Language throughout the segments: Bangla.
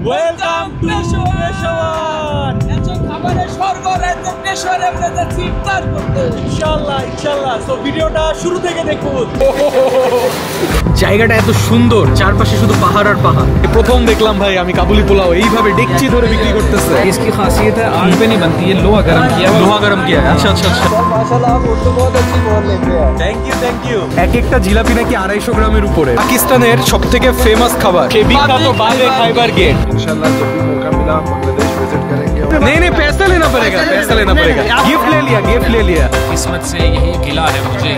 Welcome to Peshawar. খাবারের স্বর্গ রাজ্য পেশোয়ারে আমরা যাচ্ছি ইফতার করতে ইনশাআল্লাহ ইনশাআল্লাহ। সো ভিডিওটা শুরু থেকে দেখুন। জায়গাটা এত সুন্দর, চারপাশে শুধু পাহাড় আর পাহাড়। প্রথম দেখলাম ভাই আমি কাবুলি পোলাও এইভাবে ডেকচি ধরে বিক্রি করতেছে। इसकी खासियत है आग पे नहीं बनती है, लोहा गरम किया আচ্ছা আচ্ছা আচ্ছা। माशाल्लाह आप उर्दू बहुत अच्छी बोल लेते हैं। Thank you. এক একটা জিলাপি নাকি 250 গ্রামের উপরে। পাকিস্তানের সবথেকে ফেমাস খাবার সেই বিখ্যাত বালে খাইবার গেট। इंशाल्लाह जब भी मौका मिला बांग्लादेश विजिट करेंगे। नहीं पैसा लेना पड़ेगा गिफ्ट ले लिया। किस्मत से यही गिला है मुझे,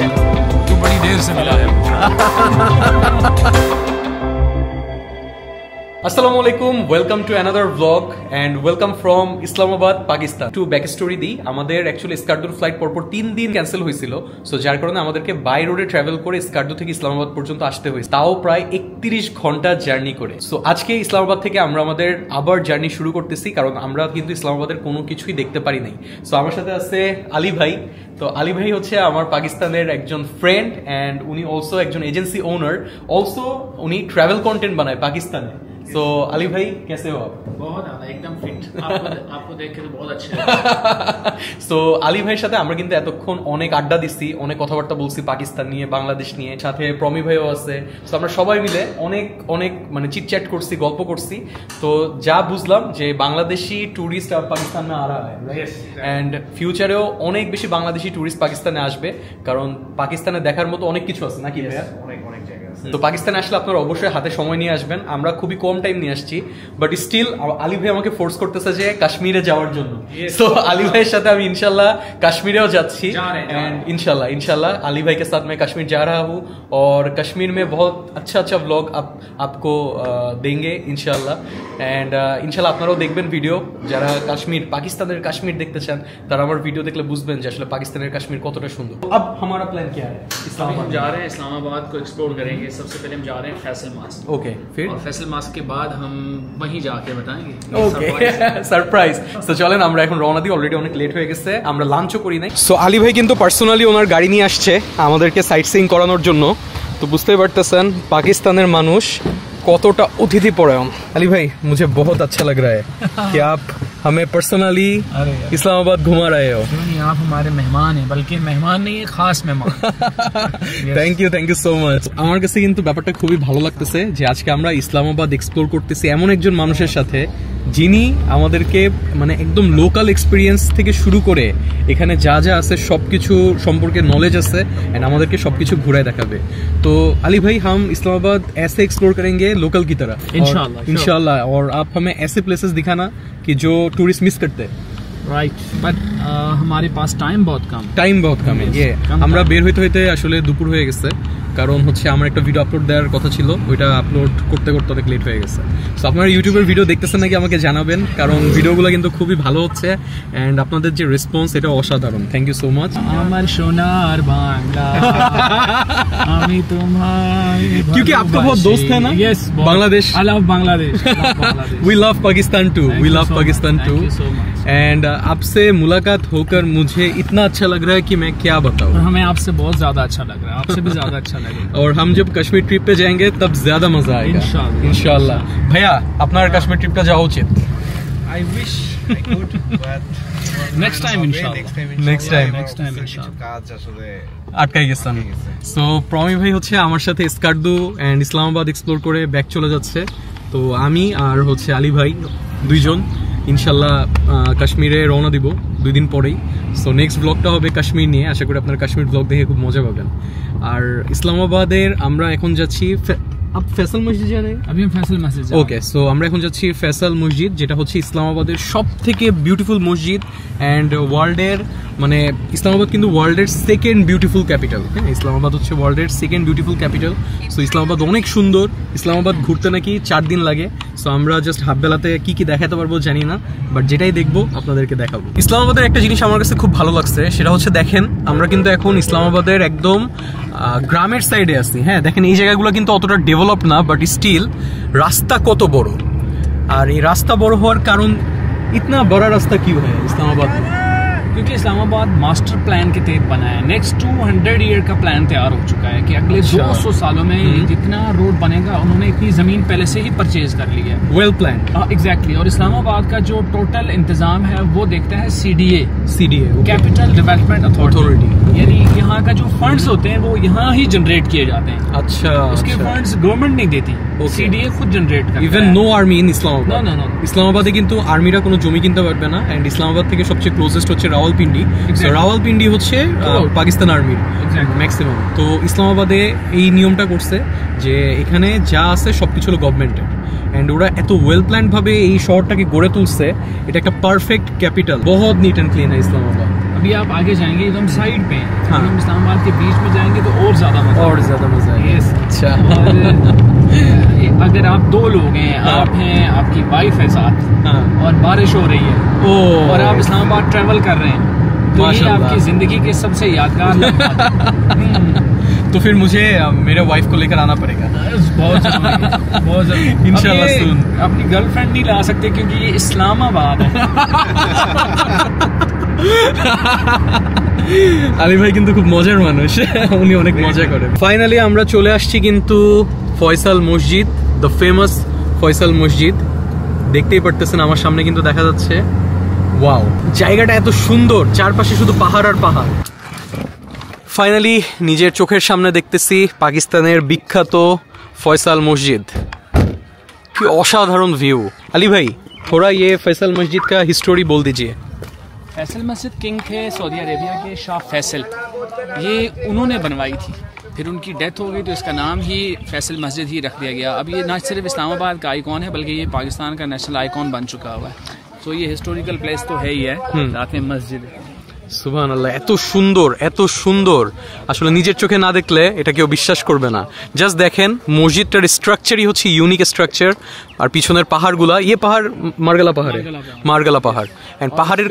तो बड़ी देर से मिला है। আসসালামু আলাইকুম, welcome to another blog and welcome from Islamabad Pakistan. To back story দিই, আমাদের অ্যাকচুয়ালি স্কার্দুর ফ্লাইট পরপর 3 দিন ক্যান্সেল হয়েছিল। সো যার কারণে আমাদেরকে বাই রোডে ট্রাভেল করে স্কার্দু থেকে ইসলামাবাদ পর্যন্ত আসতে হয়েছে, তাও প্রায় 31 ঘন্টা জার্নি করে। সো আজকে ইসলামাবাদ থেকে আমরা আমাদের আবার জার্নি শুরু করতেছি, কারণ আমরা কিন্তু ইসলামাবাদের কোনো কিছুই দেখতে পারি নাই। সো আমার সাথে আছে আলী ভাই। তো আলী ভাই হচ্ছে আমার পাকিস্তানের একজন ফ্রেন্ড অ্যান্ড উনি অলসো একজন এজেন্সি ওনার, অলসো উনি ট্রাভেল কন্টেন্ট বানায় পাকিস্তানে। तो अली भाई कैसे हो आप? बहुत ज़्यादा एकदम फिट। आपको देख के तो बहुत अच्छा लगा। তো আলী ভাইয়ের সাথে আমরা কিন্তু এতক্ষণ অনেক আড্ডা দিচ্ছি, অনেক কথাবার্তা বলছি পাকিস্তান নিয়ে, বাংলাদেশ নিয়ে, সাথে প্রমি ভাইও আছে। তো আমরা সবাই মিলে অনেক মানে চিটচ্যাট করছি, গল্প করছি। তো যা বুঝলাম যে বাংলাদেশি ট্যুরিস্ট আর পাকিস্তান में आ रहा है এন্ড ফিউচারেও অনেক বেশি বাংলাদেশি ট্যুরিস্ট পাকিস্তানে আসবে, কারণ পাকিস্তানে দেখার মতো অনেক কিছু আছে নাকি ভাইয়া? অনেক জায়গা আছে। তো পাকিস্তানে আসলে আপনারা অবশ্যই হাতে সময় নিয়ে আসবেন। আমরা খুবই কম টাইম নিয়ে আসছি, বাট স্টিল আলী ভাই আমাকে ফোর্স করতেছে যে কাশ্মীরে যাওয়ার জন্য। তো আলী ভাইয়ের সাথে আমি इंशाल्लाह कश्मीर जाচ্ছি एंड इंशाल्लाह अली भाई के साथ मैं कश्मीर जा रहा हूँ और कश्मीर में बहुत अच्छा व्लॉग आपको देंगे इंशाल्लाह। एंड इंशाल्लाह আপনারাও দেখবেন ভিডিও, যারা কাশ্মীর পাকিস্তানের কাশ্মীর দেখতে চান তারা আমার ভিডিও দেখলে বুঝবেন যে আসলে পাকিস্তানের কাশ্মীর কতটা সুন্দর। अब हमारा प्लान क्या है? हम जा रहे हैं इस्लामाबाद को एक्सप्लोर करेंगे। सबसे पहले हम जा रहे हैं फैसल मास्क। ओके, फिर और फैसल मास्क के बाद हम वहीं जाके बताएंगे। Okay, surprise. সো চলেন আমরা এখন রওনা দিই, অলরেডি অনেক লেট হয়ে গেছে, আমরা লাঞ্চও করি নাই। সো আলী ভাই কিন্তু পার্সোনালি ওনার গাড়ি নিয়ে আসছে আমাদেরকে সাইট সিইং করানোর জন্য। তো বুঝতেই পারতেছেন পাকিস্তানের মানুষ কতটা অতিথি পরায়ণ। আলী ভাই मुझे बहुत अच्छा लग रहा है कि आप हमें पर्सनली इस्लामाबाद घुमा रहे हो। आप हमारे मेहमान हैं, बल्कि मेहमान नहीं खास मेहमान। Thank you so much. আমার কাছে কিন্তু ব্যাপারটা খুবই ভালো লাগতেছে যে আজকে আমরা ইসলামাবাদ এক্সপ্লোর করতেছি এমন একজন মানুষের সাথে যিনি আমাদেরকে মানে একদম লোকাল এক্সপিরিয়েন্স থেকে শুরু করে এখানে যা যা আছে সবকিছু সম্পর্কে নলেজ আছে এন্ড আমাদেরকে সবকিছু ঘুরায় দেখাবে। তো আলী ভাই हम इस्लामाबाद ऐसे एक्सप्लोर करेंगे लोकल की तरह इंशाल्लाह और आप हमें ऐसे प्लेसेस दिखाना कि जो टूरिस्ट मिस करते हैं। राइट, बट हमारे पास टाइम बहुत कम है। ये আমরা বের হইতে আসলে দুপুর হয়ে গেছে, কারণ হচ্ছে আমার একটা ভিডিও আপলোড দেওয়ার কথা ছিল, ওইটা আপলোড করতে অনেক লেট হয়ে গেছে। সো আপনারা ইউটিউবের ভিডিও দেখতেছেন নাকি আমাকে জানাবেন, কারণ ভিডিওগুলো কিন্তু খুবই ভালো হচ্ছে এন্ড আপনাদের যে রেসপন্স এটা অসাধারণ। Thank you so much. আমার সোনার বাংলা আমি তোমার, क्योंकि आपका बहुत दोस्त है ना Bangladesh. I love Bangladesh. We love Pakistan too. We love Pakistan too. And आपसे मुलाकात होकर मुझे इतना अच्छा लग रहा है कि मैं क्या बताऊं। हमें आपसे बहुत ज्यादा अच्छा लग रहा है, आपसे भी ज्यादा अच्छा लगेगा। और हम जब कश्मीर ट्रिप पे जाएंगे तब ज्यादा मजा आएगा इंशाल्लाह। भैया আপনার কাশ্মীর ট্রিপটা যাওয়া উচিত। I wish I could, but next time inshallah। next time কাজ আসলে আটকাই গেছেন। সো প্রমি ভাই হচ্ছে আমার সাথে স্কার্দু এন্ড ইসলামাবাদ এক্সপ্লোর করে ব্যাক চলে যাচ্ছে। তো আমি আর হচ্ছে আলী ভাই দুইজন ইনশাল্লাহ কাশ্মীরে রওনা দিব 2 দিন পরেই। সো নেক্সট ব্লগটা হবে কাশ্মীর নিয়ে, আশা করি আপনারা কাশ্মীর ব্লগ দেখে খুব মজা পাবেন। আর ইসলামাবাদের আমরা এখন যাচ্ছি आप फैसल मस्जिद जा रहे हैं? अभी हम फैसल मस्जिद ओके, सो আমরা এখন যাচ্ছি ফয়সাল মসজিদ, যেটা হচ্ছে ইসলামাবাদের সবথেকে বিউটিফুল মসজিদ এন্ড ওয়ার্ল্ডের মানে ইসলামাবাদ কিন্তু ওয়ার্ল্ডের সেকেন্ড বিউটিফুল ক্যাপিটাল। হ্যাঁ, ইসলামাবাদ হচ্ছে ওয়ার্ল্ডের second beautiful capital. So Islamabad অনেক সুন্দর। ইসলামাবাদ ঘুরতে নাকি 4 দিন লাগে। সো আমরা জাস্ট হাফ বেলাতে কি দেখাতে পারবো জানি না, বাট যেটাই দেখবো আপনাদেরকে দেখাবো। ইসলামাবাদের একটা জিনিস আমার কাছে খুব ভালো লাগছে, সেটা হচ্ছে দেখেন আমরা কিন্তু এখন ইসলামাবাদের একদম গ্রামের সাইডে আছি। হ্যাঁ, দেখেন এই জায়গাগুলো কিন্তু অতটা ডেভেলপ না, বাট স্টিল রাস্তা কত বড়। আর এই রাস্তা বড় হওয়ার কারণ ইতনা বড় রাস্তা কি হয় ইসলামাবাদ क्योंकि इस्लामाबाद मास्टर प्लान के तहत बना है। नेक्स्ट 200 ईयर का प्लान तैयार हो चुका है कि अगले 200 सालों में जितना रोड बनेगा उन्होंने इतनी जमीन पहले से ही परचेज कर ली है। Well plan. एग्जैक्टली। और इस्लामाबाद का जो टोटल इंतजाम है वो देखता है CDA, okay. Capital development authority. यानी यहाँ का जो फंड्स होते हैं वो यहाँ ही जनरेट किए जाते हैं। अच्छा। उसके फंड्स गवर्नमेंट नहीं देती, CDA खुद जनरेट करता है। Even no army in Islamabad. No. ইসলামাবাদে কিন্তু আর্মিরা কোনো জমি কিনতে পারবে না, এন্ড ইসলামাবাদ থেকে সবচেয়ে ক্লোজেস্ট হচ্ছে রাওয়ালপিন্ডি। রাওয়ালপিন্ডি হচ্ছে পাকিস্তান আর্মির ম্যাক্সিমাম। তো ইসলামাবাদে এই নিয়মটা করছে যে এখানে যা আছে সবকিছু হলো গভর্নমেন্টের, এন্ড ওরা এত ওয়েল প্ল্যান্ড ভাবে এই শহরটাকে গড়ে তুলছে। এটা একটা পারফেক্ট ক্যাপিটাল, बहुत नीट एंड क्लीन है इस्लामाबाद। अभी आप आगे जाएंगे एकदम साइड पे, हम इस्लामाबाद के बीच में जाएंगे तो और ज्यादा मजा आएगा। अच्छा। अगर आप 2 लोग हैं, आप हैं, आपकी वाइफ है साथ, और बारिश हो रही है और आप इस्लामाबाद ट्रेवल कर रहे हैं, तो ये आपकी जिंदगी के सबसे यादगार लम्हा। तो फिर मुझे मेरे वाइफ को लेकर आना पड़ेगा। बहुत जरूरी। इंशाल्लाह सुन। अपनी गर्लफ्रेंड नहीं ला सकते क्योंकि ये इस्लामाबाद है। আলী ভাই কিন্তু খুব মজার মানুষ, উনি অনেক মজা করে। ফাইনালি আমরা চলে আসছি কিন্তু ফয়সাল মসজিদ, দ্য ফেমাস ফয়সাল মসজিদ। দেখতেই পারতেছেন আমার সামনে কিন্তু দেখা যাচ্ছে। ওয়াও, জায়গাটা এত সুন্দর, চারপাশে শুধু পাহাড় আর পাহাড়। ফাইনালি নিজের চোখের সামনে দেখতেছি পাকিস্তানের বিখ্যাত ফয়সাল মসজিদ। কি অসাধারণ ভিউ। আলী ভাই थोड़ा ये फैसल मस्जिद का हिस्टोरी बोल दीजिए। फैसल मस्जिद किंग थे सऊदी अरेबिया के शाह फैसल, ये उन्होंने बनवाई थी, फिर उनकी डेथ हो गई तो इसका नाम ही फैसल मस्जिद ही रख दिया गया। अब ये ना सिर्फ इस्लामाबाद का आइकॉन है बल्कि ये पाकिस्तान का नेशनल आइकॉन बन चुका हुआ है। तो ये हिस्टोरिकल प्लेस तो है ही है, साथ में मस्जिद है। সুবহানাল্লাহ, এত সুন্দর, এত সুন্দর, আসলে নিজের চোখে না দেখলে এটা কেউ বিশ্বাস করবে না। জাস্ট দেখেন মসজিদটার স্ট্রাকচারই হচ্ছে ইউনিক স্ট্রাকচার, আর পিছনের পাহাড়গুলা, ये पहाड़ मारगला पहाड़ है, मारगला पहाड़, एंड पहाड़ের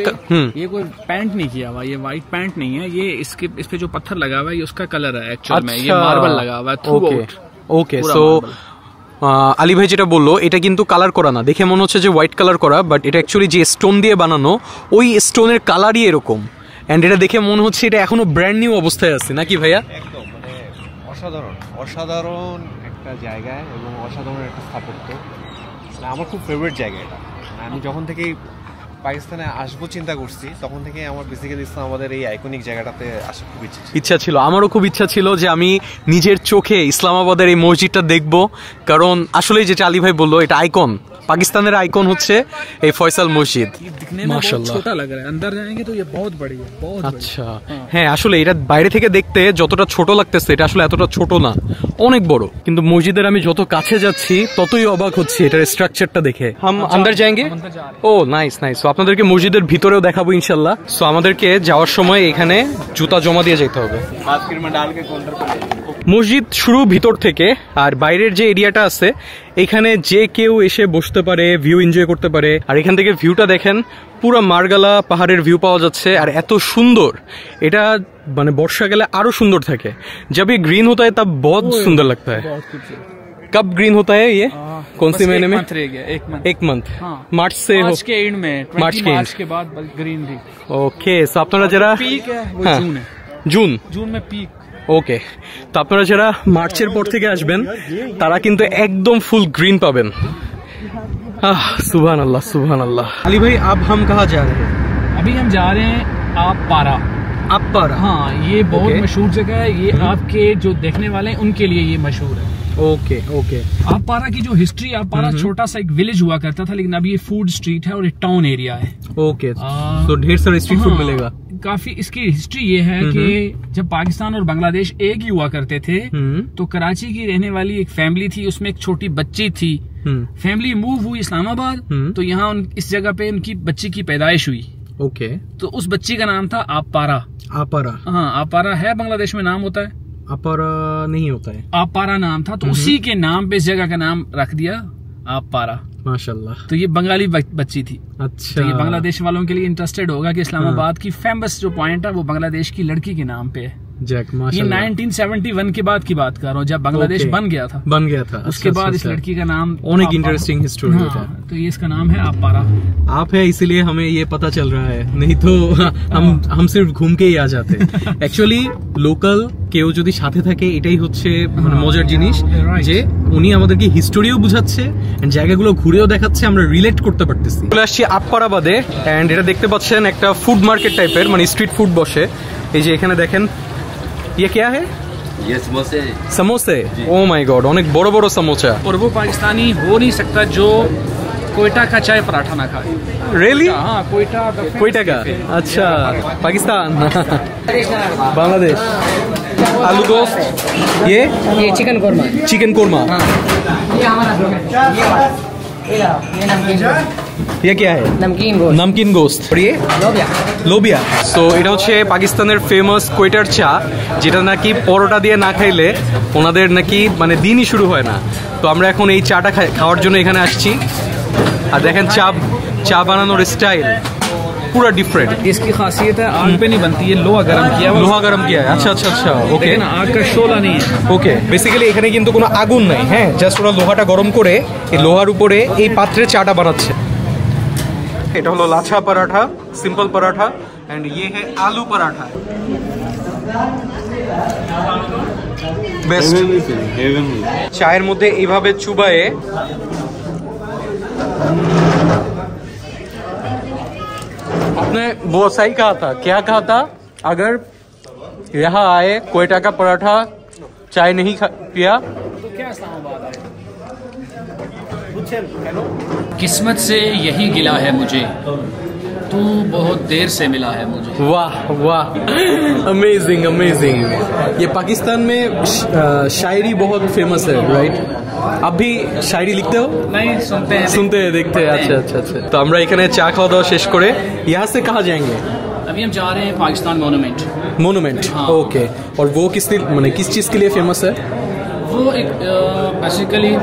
ये कोई पेंट नहीं किया हुआ, ये वाइट पेंट नहीं है, ये इस पे जो पत्थर लगा हुआ है ये उसका कलर है एक्चुअल में, ये मार्बल लगा हुआ है थ्रू आउट। ओके, सो আলী ভাই যেটা বললো এটা কিন্তু কালার করা না, দেখে মনে হচ্ছে যে হোয়াইট কালার করা, বাট এটা অ্যাকচুয়ালি যে স্টোন দিয়ে বানানো ওই স্টোনের কালারই এরকম, এন্ড এটা দেখে মনে হচ্ছে এটা এখনো ব্র্যান্ড নিউ অবস্থায় আছে নাকি ভাইয়া? একদম মানে অসাধারণ একটা জায়গা এবং অসাধারণ একটা স্থাপত্য। মানে আমার খুব ফেভারিট জায়গা এটা। আমি যখন থেকেই পাকিস্তানে আসবো চিন্তা করছি তখন থেকে আমার বেসিক্যালি ইসলামাবাদের এই আইকনিক জায়গাটাতে আসার খুব ইচ্ছা ছিল। আমারও খুব ইচ্ছা ছিল যে আমি নিজের চোখে ইসলামাবাদের এই মসজিদটা দেখবো, কারণ আসলে যেটা আলী ভাই বললো এটা আইকন, পাকিস্তানের আইকন হচ্ছে এই ফয়সাল মসজিদ। মাশাআল্লাহ ছোট লাগ रहा है, अंदर जाएंगे तो ये बहुत बड़ी है, बहुत আচ্ছা হ্যাঁ, আসলে এটা বাইরে থেকে দেখতে যতটা ছোট লাগতেছে এটা আসলে এতটা ছোট না, অনেক বড়। কিন্তু মসজিদের আমি যত কাছে যাচ্ছি ততই অবাক হচ্ছি এটার স্ট্রাকচারটা দেখে। হাম আন্দার যাएंगे? ও নাইস নাইস। সো আপনাদেরকে মসজিদের ভিতরেও দেখাবো ইনশাআল্লাহ। সো আমাদেরকে যাওয়ার সময় এখানে জুতা জমা দিয়ে যেতে হবে। মসজিদ শুরু ভিতর থেকে, আর বাইরের যে এরিয়াটা আছে এখানে যে কেউ এসে বসতে পারে, ভিউ এনজয় করতে পারে। আর এখান থেকে ভিউটা দেখেন, পুরো মারগালা পাহাড়ের ভিউ পাওয়া যাচ্ছে, আর এত সুন্দর। এটা মানে বর্ষাকালে আরো সুন্দর থাকে, जब ये ग्रीन होता है तब बहुत सुंदर लगता है। कब ग्रीन होता है ये? कौन सी महीने में? एक मंथ मार्च से मार्च के एंड में, मार्च के बाद ग्रीन भी। ओके, सो আপনারা যারা पीक है वो जून है, जून में पीक। ওকে, তো আপনারা যারা মার্চের পর থেকে আসবেন তারা কিন্তু একদম ফুল গ্রিন পাবেন। सुभान अल्लाह सुभान अल्लाह। अली भाई अब हम कहाँ जा रहे हैं? अभी हम जा रहे हैं आप पारा। हाँ, ये बहुत मशहूर जगह है, ये आपके जो देखने वाले हैं उनके लिए ये मशहूर है। Okay okay. आप पारा की जो हिस्ट्री, आप पारा छोटा सा एक विलेज हुआ करता था, लेकिन अभी ये फूड स्ट्रीट है और ये टाउन एरिया है। ओके, तो ढेर सारा स्ट्रीट फूड मिलेगा। काफी इसकी हिस्ट्री ये है कि जब पाकिस्तान और बांग्लादेश एक ही हुआ करते थे तो कराची की रहने वाली एक फैमिली थी, उसमें एक छोटी बच्ची थी। फैमिली मूव हुई इस्लामाबाद, तो यहाँ इस जगह पे उनकी बच्ची की पैदाइश हुई। ओके, तो उस बच्ची का नाम था आपारा। आपारा? हाँ, आपारा है, बांग्लादेश में नाम होता है, आपारा नहीं होता है। आपारा नाम था, तो उसी के नाम पे इस जगह का नाम रख दिया आपारा। माशाल्लाह। तो ये बंगाली बच्ची थी। अच्छा, तो ये बांग्लादेश वालों के लिए इंटरेस्टेड होगा कि इस्लामाबाद की फेमस जो पॉइंट है वो बांग्लादेश की लड़की के नाम पे है। जैक ये माशाल्लाह 1971 के बाद की बात कर रहा हूँ, जब बांग्लादेश Okay. बन गया था। उसके बाद इस लड़की का नाम अनेक इंटरेस्टिंग हिस्ट्री है। तो ये इसका नाम है आपारा। आप है इसीलिए हमें ये पता चल रहा है, नहीं तो हम सिर्फ घूम के ही आ जाते। एक्चुअली লোকাল কেউ যদি সাথে থাকে এটাই হচ্ছে মানে মজার জিনিস, যে উনি আমাদেরকে হিস্টোরিও বুঝাচ্ছে, জায়গাগুলো ঘুরেও দেখাচ্ছে, আমরা রিলেট করতে পারতেছি। চলে আসছি আপ্পারাবাদে, এন্ড এটা দেখতে পাচ্ছেন একটা ফুড মার্কেট টাইপের, মানে স্ট্রিট ফুড বসে। এই যে এখানে দেখেন, ये क्या है? ये समोसे। समोसे, ओ माय गॉड, অনেক বড় বড় समोसा। और वो पाकिस्तानी हो नहीं सकता जो कोयटा का चाय पराठा ना खाए। रियली? हाँ, कोयटा का। अच्छा, पाकिस्तान बांग्लादेश। आलू गोश्त, ये चिकन कोरमा। चिकन कोरमा। ये हमारा ये नमकीन ये क्या है? नमकीन गोश्त। नमकीन गोश्त। और ये लोबिया। লোবিয়া। সো এটা হচ্ছে পাকিস্তানের ফেমাস কোয়েটার চা, যেটা নাকি পরোটা দিয়ে না খাইলে ওনাদের নাকি মানে দিনই শুরু হয় না। তো আমরা এখন এই চাটা খাওয়ার জন্য এখানে আসছি। আর দেখেন চা বানানোর স্টাইল पूरा डिफरेंट। इसकी खासियत है आग पे नहीं बनती है, लोहा गरम किया हुआ। লোহা গরম किया है। अच्छा अच्छा अच्छा, ओके। लेकिन आग का शोला नहीं है। ওকে, বেসিক্যালি এখানে কিন্তু কোনো আগুন নাই, হ্যাঁ, জাস্ট ওরা লোহাটা গরম করে এই লোহার উপরে এই পাত্রে চাটা বানাচ্ছে। এটা হলো লাছা পরাঠা, সিম্পল পরাঠা, এন্ড ये है आलू पराठा। বেস্ট। চায়ের মধ্যে এইভাবে চুবায়ে आपने वो सही कहा था, क्या कहा था? अगर यहाँ आए कोयटा का पराठा चाय नहीं पिया तो क्या इस्लामाबाद आए? किस्मत से यही गिला है मुझे, तू बहुत देर से मिला है मुझे। वाह वाह, अमेजिंग अमेजिंग। ये पाकिस्तान में शायरी बहुत फेमस है, राइट? आप भी शायरी लिखते हो? नहीं, सुनते हैं। देखते हैं। अच्छा अच्छा अच्छा। तो আমরা এখানে চা খাওয়া দাওয়া শেষ করে यहाँ से कहाँ जाएंगे? अभी हम जा रहे हैं पाकिस्तान मोनूमेंट। Monument, okay. और वो किस चीज़ के लिए फेमस है? वो एक बेसिकली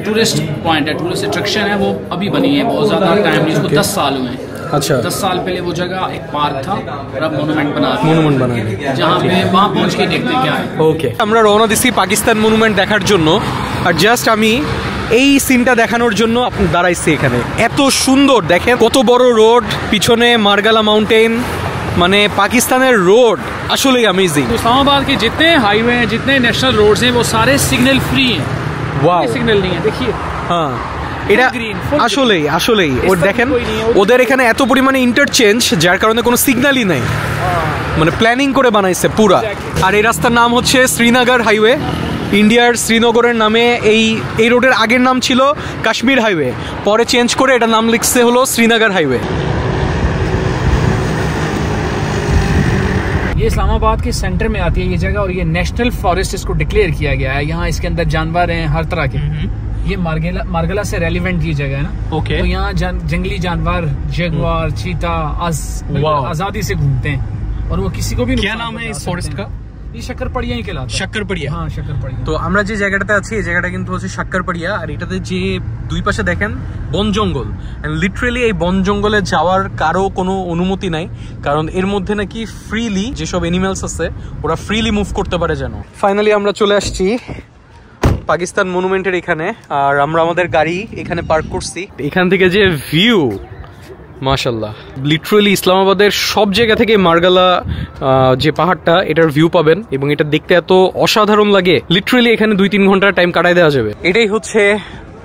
टूरिस्ट पॉइंट है, टूरिस्ट अट्रैक्शन है। वो अभी बनी है, बहुत ज़्यादा टाइम नहीं, उसको 10 साल हुए हैं। अच्छा, 10 साल पहले वो जगह एक पार्क था और अब मोनूमेंट बना दिया। मोनूमेंट बना है, जहाँ पे वहाँ पहुँच के देखते क्या है। ওকে, আমরা রওনা দিছি পাকিস্তান মনুমেন্ট দেখার জন্য। আর জাস্ট আমি এই সিনটা দেখানোর জন্য আপনি দাঁড়াইছি এখানে। এত সুন্দর দেখেন, কত বড় রোড, পিছনে মার্গালা মাউন্টেন, মানে পাকিস্তানের रोड আসলেই अमेजिंग। तो इस्लामाबाद के जितने हाईवे हैं, जितने नेशनल रोड्स हैं, वो सारे सिग्नल फ्री हैं। वाओ, सिग्नल नहीं है, देखिए। হ্যাঁ, এটা আসলেই ওর দেখেন, ওদের এখানে এত পরিমাণে ইন্টারচেঞ্জ, যার কারণে কোনো সিগন্যালই নাই, মানে প্ল্যানিং করে বানাইছে পুরা। আর এই রাস্তার নাম হচ্ছে শ্রীনগর হাইওয়ে। ইন্ডিয়ার শ্রীনগরের নামে এই রোডের আগের নাম ছিল কাশ্মীর হাইওয়ে, পরে চেঞ্জ করে এটা নাম লিখছে হলো শ্রীনগর হাইওয়ে। ये इस्लामाबाद के सेंटर में आती है ये जगह, और ये नेशनल फॉरेस्ट इसको डिक्लेयर किया गया है। यहाँ इसके अंदर जानवर हैं हर तरह के। ये मार्गला से रेलिवेंट ये जगह है ना। ओके। तो यहाँ जंगली जानवर, जगुआर, चीता आजादी से घूमते हैं, और वो किसी को भी क्या नाम है इस फॉरेस्ट का? ये शक्करपड़िया ही कहलाता है। शक्करपड़िया। हाँ, शक्करपड़िया। তো আমরা যে জায়গাটাতে আছি এই জায়গাটা কিন্তু হচ্ছে শক্করপড়িয়া। আর এটাতে যে দুই পাশে দেখেন বন জঙ্গল, লিটারেলি এই বন জঙ্গলে যাওয়ার কারো কোনো অনুমতি নাই, কারণ এর মধ্যে নাকি ফ্রিলি যেসব এনিম্যালস আছে ওরা ফ্রিলি মুভ করতে পারে যেন। ফাইনালি আমরা চলে আসছি পাকিস্তান মনুমেন্টের এখানে, আর আমরা আমাদের গাড়ি এখানে পার্ক করছি। এখান থেকে যে ভিউ, মাশাল্লাহ, লিটারালি ইসলামাবাদের সব জায়গা থেকে মার্গালা যে পাহাড়টা, এটার ভিউ পাবেন, এবং এটা দেখতে এত অসাধারণ লাগে, লিটারালি এখানে 2-3 ঘন্টা টাইম কাটাই দেওয়া যাবে। এটাই হচ্ছে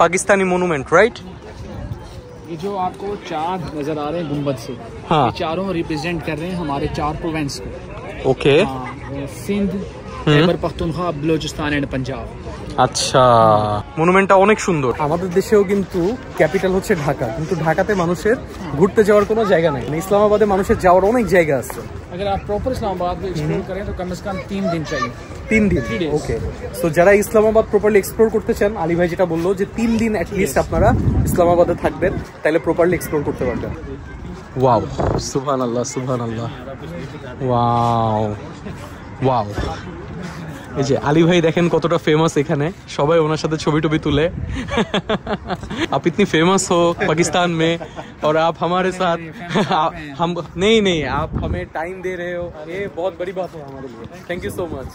পাকিস্তানি মনুমেন্ট, রাইট? ये जो आपको 4 नजर आ रहे हैं गुंबद से, हाँ, ये चारों रिप्रेजेंट कर रहे हैं हमारे 4 प्रोविंस को। ओके। सिंध, खैबर पख्तूनख्वा, बलूचिस्तान एंड पंजाब। আচ্ছা, মনুমেন্টটা অনেক সুন্দর। আমাদের দেশেও কিন্তু ক্যাপিটাল হচ্ছে ঢাকা, কিন্তু ঢাকাতে মানুষের ঘুরতে যাওয়ার কোনো জায়গা নাই। ইসলামাবাদে মানুষের যাওয়ার অনেক জায়গা আছে। अगर आप प्रॉपर इस्लामाबाद को एक्सप्लोर करें तो कम से कम 3 दिन चाहिए। 3 দিন, ওকে। সো যারা ইসলামাবাদ প্রপারলি এক্সপ্লোর করতে চান, আলী ভাই যেটা বললো যে 3 দিন অ্যাটলিস্ট আপনারা ইসলামাবাদে থাকবেন, তাহলে প্রপারলি এক্সপ্লোর করতে পারবেন। ওয়াও, সুবহানাল্লাহ সুবহানাল্লাহ, ওয়াও ওয়াও। এই যে আলী ভাই দেখেন কতটা ফেমাস এখানে, সবাই ওনার সাথে ছবি টবি তুলে। आप इतनी फेमस हो पाकिस्तान में और आप हमारे साथ हम नहीं आप हमें टाइम दे रहे हो, ये बहुत बड़ी बात है हमारे लिए। Thank you so much.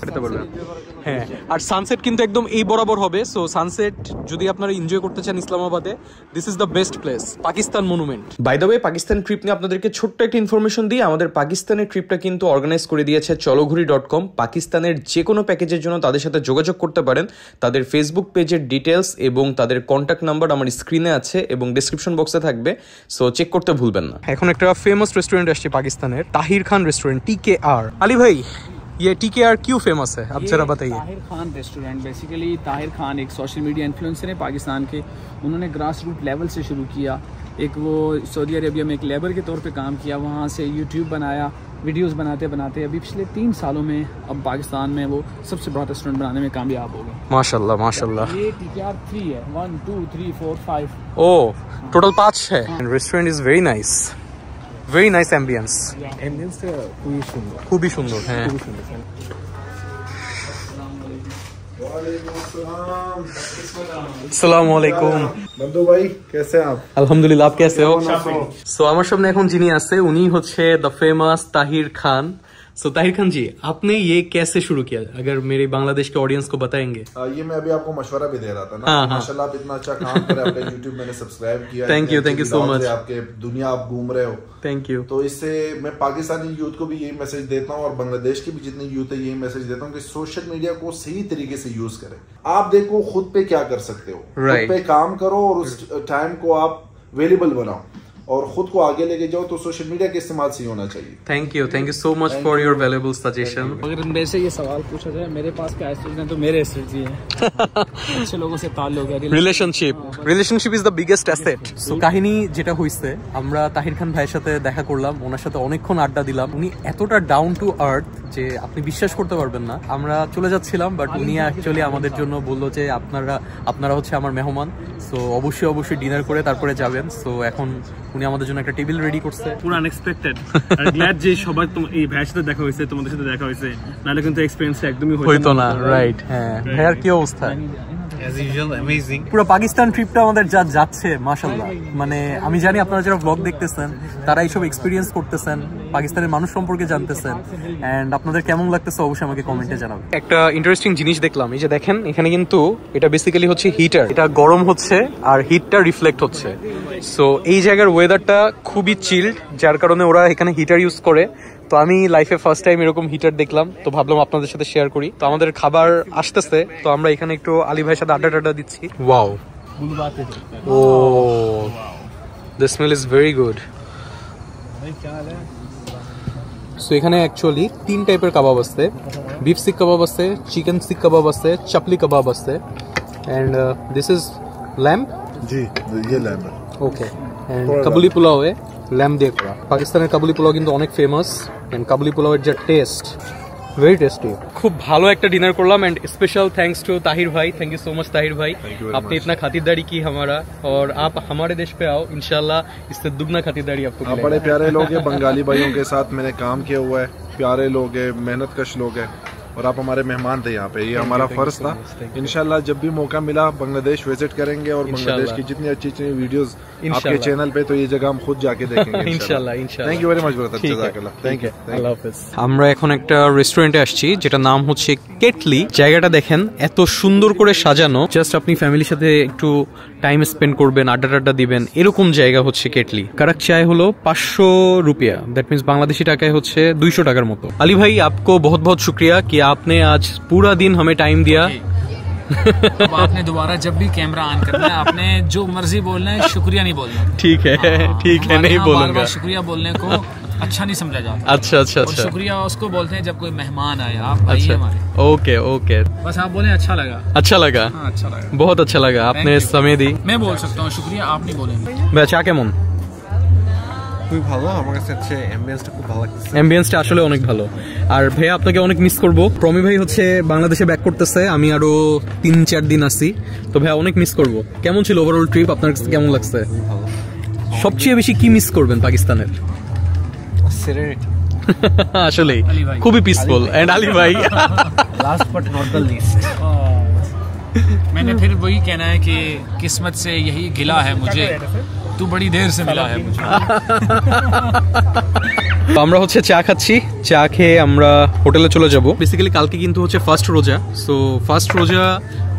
হ্যাঁ, আর সানসেট কিন্তু একদম এই বরাবর হবে। সো সানসেট যদি আপনারা এনজয় করতে চান ইসলামাবাদে, this is the best place, Pakistan monument. By the way, Pakistan trip নিয়ে আপনাদেরকে ছোট্ট একটা ইনফরমেশন দিই। আমাদের পাকিস্তানের ট্রিপটা কিন্তু অর্গানাইজ করে দিয়েছে চলোঘুরি.com। পাকিস্তানের যে কোনো প্যাকেজের জন্য তাদের সাথে যোগাযোগ করতে পারেন। তাদের ফেসবুক পেজের ডিটেলস এবং তাদের কন্ট্যাক্ট নাম্বার আমার স্ক্রিনে আছে এবং ডিসক্রিপশন বক্সে থাকবে, সো চেক করতে ভুলবেন না। এখন একটা ফেমাস রেস্টুরেন্ট আসছে পাকিস্তানের, তাহির খান रेस्टोरेंट TKR। अली भाई, ये TKR क्यों फेमस है, आप जरा बताइए। ताहिर खान रेस्टोरेंट, बेसिकली ताहिर खान एक सोशल मीडिया इन्फ्लुएंसर है पाकिस्तान के। उन्होंने ग्रास रूट लेवल से शुरू किया। एक वो सऊदी अरेबिया में एक लेबर के तौर पे काम किया, वहाँ से यूट्यूब बनाया, वीडियोस बनाते बनाते अभी पिछले 3 सालों में अब पाकिस्तान में वो सबसे बड़ा रेस्टोरेंट बनाने में कामयाब हो गए। माशाल्लाह माशाल्लाह। ये TKR 3 है, 1 2 3 4 5। ओ, टोटल 5 है। Restaurant is very nice, very nice ambience. খুবই সুন্দর। হ্যাঁ, আসসালামু আলাইকুম বন্ধু ভাই, कैसे आप? আলহামদুলিল্লাহ, आप कैसे हो? সো আমার সামনে এখন যিনি আছে উনি হচ্ছে দ্য ফেমাস তাহির খান। सो ताहिर खान जी, आपने ये कैसे शुरू किया, अगर मेरे बांग्लादेश के ऑडियंस को बताएंगे? ये मैं अभी आपको मशवरा भी दे रहा था ना। हाँ, माशाल्लाह आप इतना अच्छा काम कर रहे हैं, आपका यूट्यूब मैंने सब्सक्राइब किया। Thank you so much. आपके दुनिया आप घूम रहे हो, थैंक यू। तो इससे मैं पाकिस्तानी यूथ को भी यही मैसेज देता हूँ और बांग्लादेश के भी जितने यूथ है यही मैसेज देता हूँ कि सोशल मीडिया को सही तरीके से यूज करें। आप देखो खुद पे क्या कर सकते हो, खुद पे काम करो और उस टाइम को आप अवेलेबल बनाओ और खुद को आगे लेके जाओ, तो सोशल मीडिया के इस्तेमाल से ही होना चाहिए। Thank you so much for your valuable suggestion. अगर मेरे से ये सवाल पूछा जाए, मेरे पास क्या एसेट्स हैं, तो मेरे एसेट्स ही हैं। अच्छे लोगों से ताल्लुक है, relationship is the biggest asset. So কাহিনী যেটা হইছে, আমরা তাহির খান ভাইয়ের সাথে দেখা করলাম, ওনার সাথে অনেকক্ষণ আড্ডা দিলাম। উনি এতটা ডাউন টু আর্থ যে আপনি বিশ্বাস করতে পারবেন না। আমরা চলে যাচ্ছিলাম, বাট উনি অ্যাকচুয়ালি আমাদের জন্য বললো যে আপনারা হচ্ছে আমার মেহমান, সো অবশ্যই ডিনার করে তারপরে যাবেন। সো এখন উনি আমাদের জন্য একটা টেবিল রেডি করছে। পুরো আনএক্সপেক্টেড, আর গ্ল্যাড যে সবাই এই ভাইয়ের সাথে দেখা হয়েছে, তোমাদের সাথে দেখা হয়েছে, নাহলে কিন্তু এক্সপেরিয়েন্স একদমই হইতো না। রাইট, হ্যাঁ। ভাইয়ার কি অবস্থা? As usual amazing. পুরো পাকিস্তান ট্রিপটা আমাদের যা যাচ্ছে মাশাআল্লাহ, মানে আমি জানি আপনারা যারা ব্লগ দেখতেছেন তারা এইসব এক্সপিরিয়েন্স করতেছেন, পাকিস্তানের মানুষ সম্পর্কে জানতেছেন, এন্ড আপনাদের কেমন লাগতেছে অবশ্যই আমাকে কমেন্টে জানাবেন। একটা ইন্টারেস্টিং জিনিস দেখলাম, এই যে দেখেন এখানে কিন্তু এটা বেসিক্যালি হচ্ছে হিটার, এটা গরম হচ্ছে আর হিটটা রিফ্লেক্ট হচ্ছে। সো এই জায়গার ওয়েদারটা খুবই চিল্ড, যার কারণে ওরা এখানে হিটার ইউজ করে। তো আমি লাইফে ফার্স্ট টাইম এরকম হিটার দেখলাম, তো ভাবলাম আপনাদের সাথে শেয়ার করি। তো আমাদের খাবার আসতেছে, তো আমরা এখানে একটু আলী ভাইয়ের সাথে আড্ডা দিচ্ছি। Wow, oh the smell is very good. So এখানে অ্যাকচুয়ালি 3 টাইপের কাবাব আছে, বিফ সিক কাবাব আছে, চিকেন সিক কাবাব আছে, চাপলি কাবাব আছে, এন্ড দিস ইজ ল্যাম্ব। जी ये लैम्ब है। ওকে, এন্ড কাবুলি পোলাও এ ল্যাম্ব দিয়ে করা। পাকিস্তানের কাবুলি পোলাও কিন্তু অনেক ফেমাস, এন্ড কাবুলি পোলাওয়ের যে টেস্ট, very tasty। खूब भालो एक डिनर करलाम, and special thanks to Tahir भाई। Thank you so much Tahir भाई, आपने इतना खातिरदारी की हमारा, और आप हमारे देश पे आओ, इंशाल्लाह इससे दुगना खातिरदारी आपको आप बड़े प्यारे लोग हैं, बंगाली भाइयों के साथ मैंने काम किया हुआ है, प्यारे लोग हैं, मेहनत कश लोग हैं, और आप हमारे मेहमान थे यहाँ पे, ये हमारा फर्ज था। इंशाल्लाह जब भी मौका मिला बांग्लादेश विजिट करेंगे, और बांग्लादेश की जितनी अच्छी वीडियोस आपके चैनल पे, तो ये जगह हम खुद जाके देखेंगे इंशाल्लाह। Thank you very much brother, जज़ाकल्लाह, थैंक यू, আল্লাহ হাফেজ। আমরা এখন একটা রেস্টুরেন্টে আসছি যেটা নাম হচ্ছে কেটলি। জায়গাটা দেখেন এত সুন্দর করে সাজানো, জাস্ট আপনি ফ্যামিলির সাথে একটু টাইম স্পেন্ড করবেন, আড্ডা দিবেন, এরকম জায়গা হচ্ছে কেটলি। কারাক চায় হলো 500 रुपया, दैट मीन्स बांग्लादेशी টাকায় হচ্ছে 200 টাকার মতো। আলী ভাই आपको बहुत बहुत शुक्रिया कि आपने आज पूरा दिन हमें टाइम दिया। अब आपने दोबारा जब भी कैमरा ऑन करना है, आपने जो मर्जी बोलना है, शुक्रिया नहीं बोलना। ठीक है, ठीक है, नहीं बोलूंगा। शुक्रिया बोलने को अच्छा नहीं समझा जाता। अच्छा अच्छा अच्छा। शुक्रिया उसको बोलते हैं जब कोई मेहमान आए, आप आइए हमारे। ओके ओके, बस आप बोले अच्छा लगा। अच्छा लगा, हाँ अच्छा लगा, बहुत अच्छा लगा, आपने समय दी। मैं बोल सकता हूँ शुक्रिया, आप नहीं बोलेंगे। বেচা কেমন? খুবই ভালো, আমার কাছে হচ্ছে অ্যাম্বিয়েন্সটা খুব ভালো লাগছে। অ্যাম্বিয়েন্সটা আসলে অনেক ভালো। আর ভাইয়া আপনাকে অনেক মিস করব। প্রমি ভাই হচ্ছে বাংলাদেশে ব্যাক করতেছে, আমি আরো 3-4 দিন আছি, তো ভাইয়া অনেক মিস করব। কেমন ছিল ওভারঅল ট্রিপ, আপনার কাছে কেমন লাগছে? সবচেয়ে বেশি কি মিস করবেন পাকিস্তানের? আসলে খুবই পিসফুল এন্ড আলী ভাই last but not the least मैंने फिर वही कहना है कि किस्मत से यही गिला है मुझे तू बड़ी देर से मिला है मुझे তো আমরা হচ্ছে চা খাচ্ছি, চা খেয়ে আমরা হোটেলে চলে যাব। বেসিক্যালি কালকে কিন্তু হচ্ছে ফার্স্ট রোজা, সো ফার্স্ট রোজা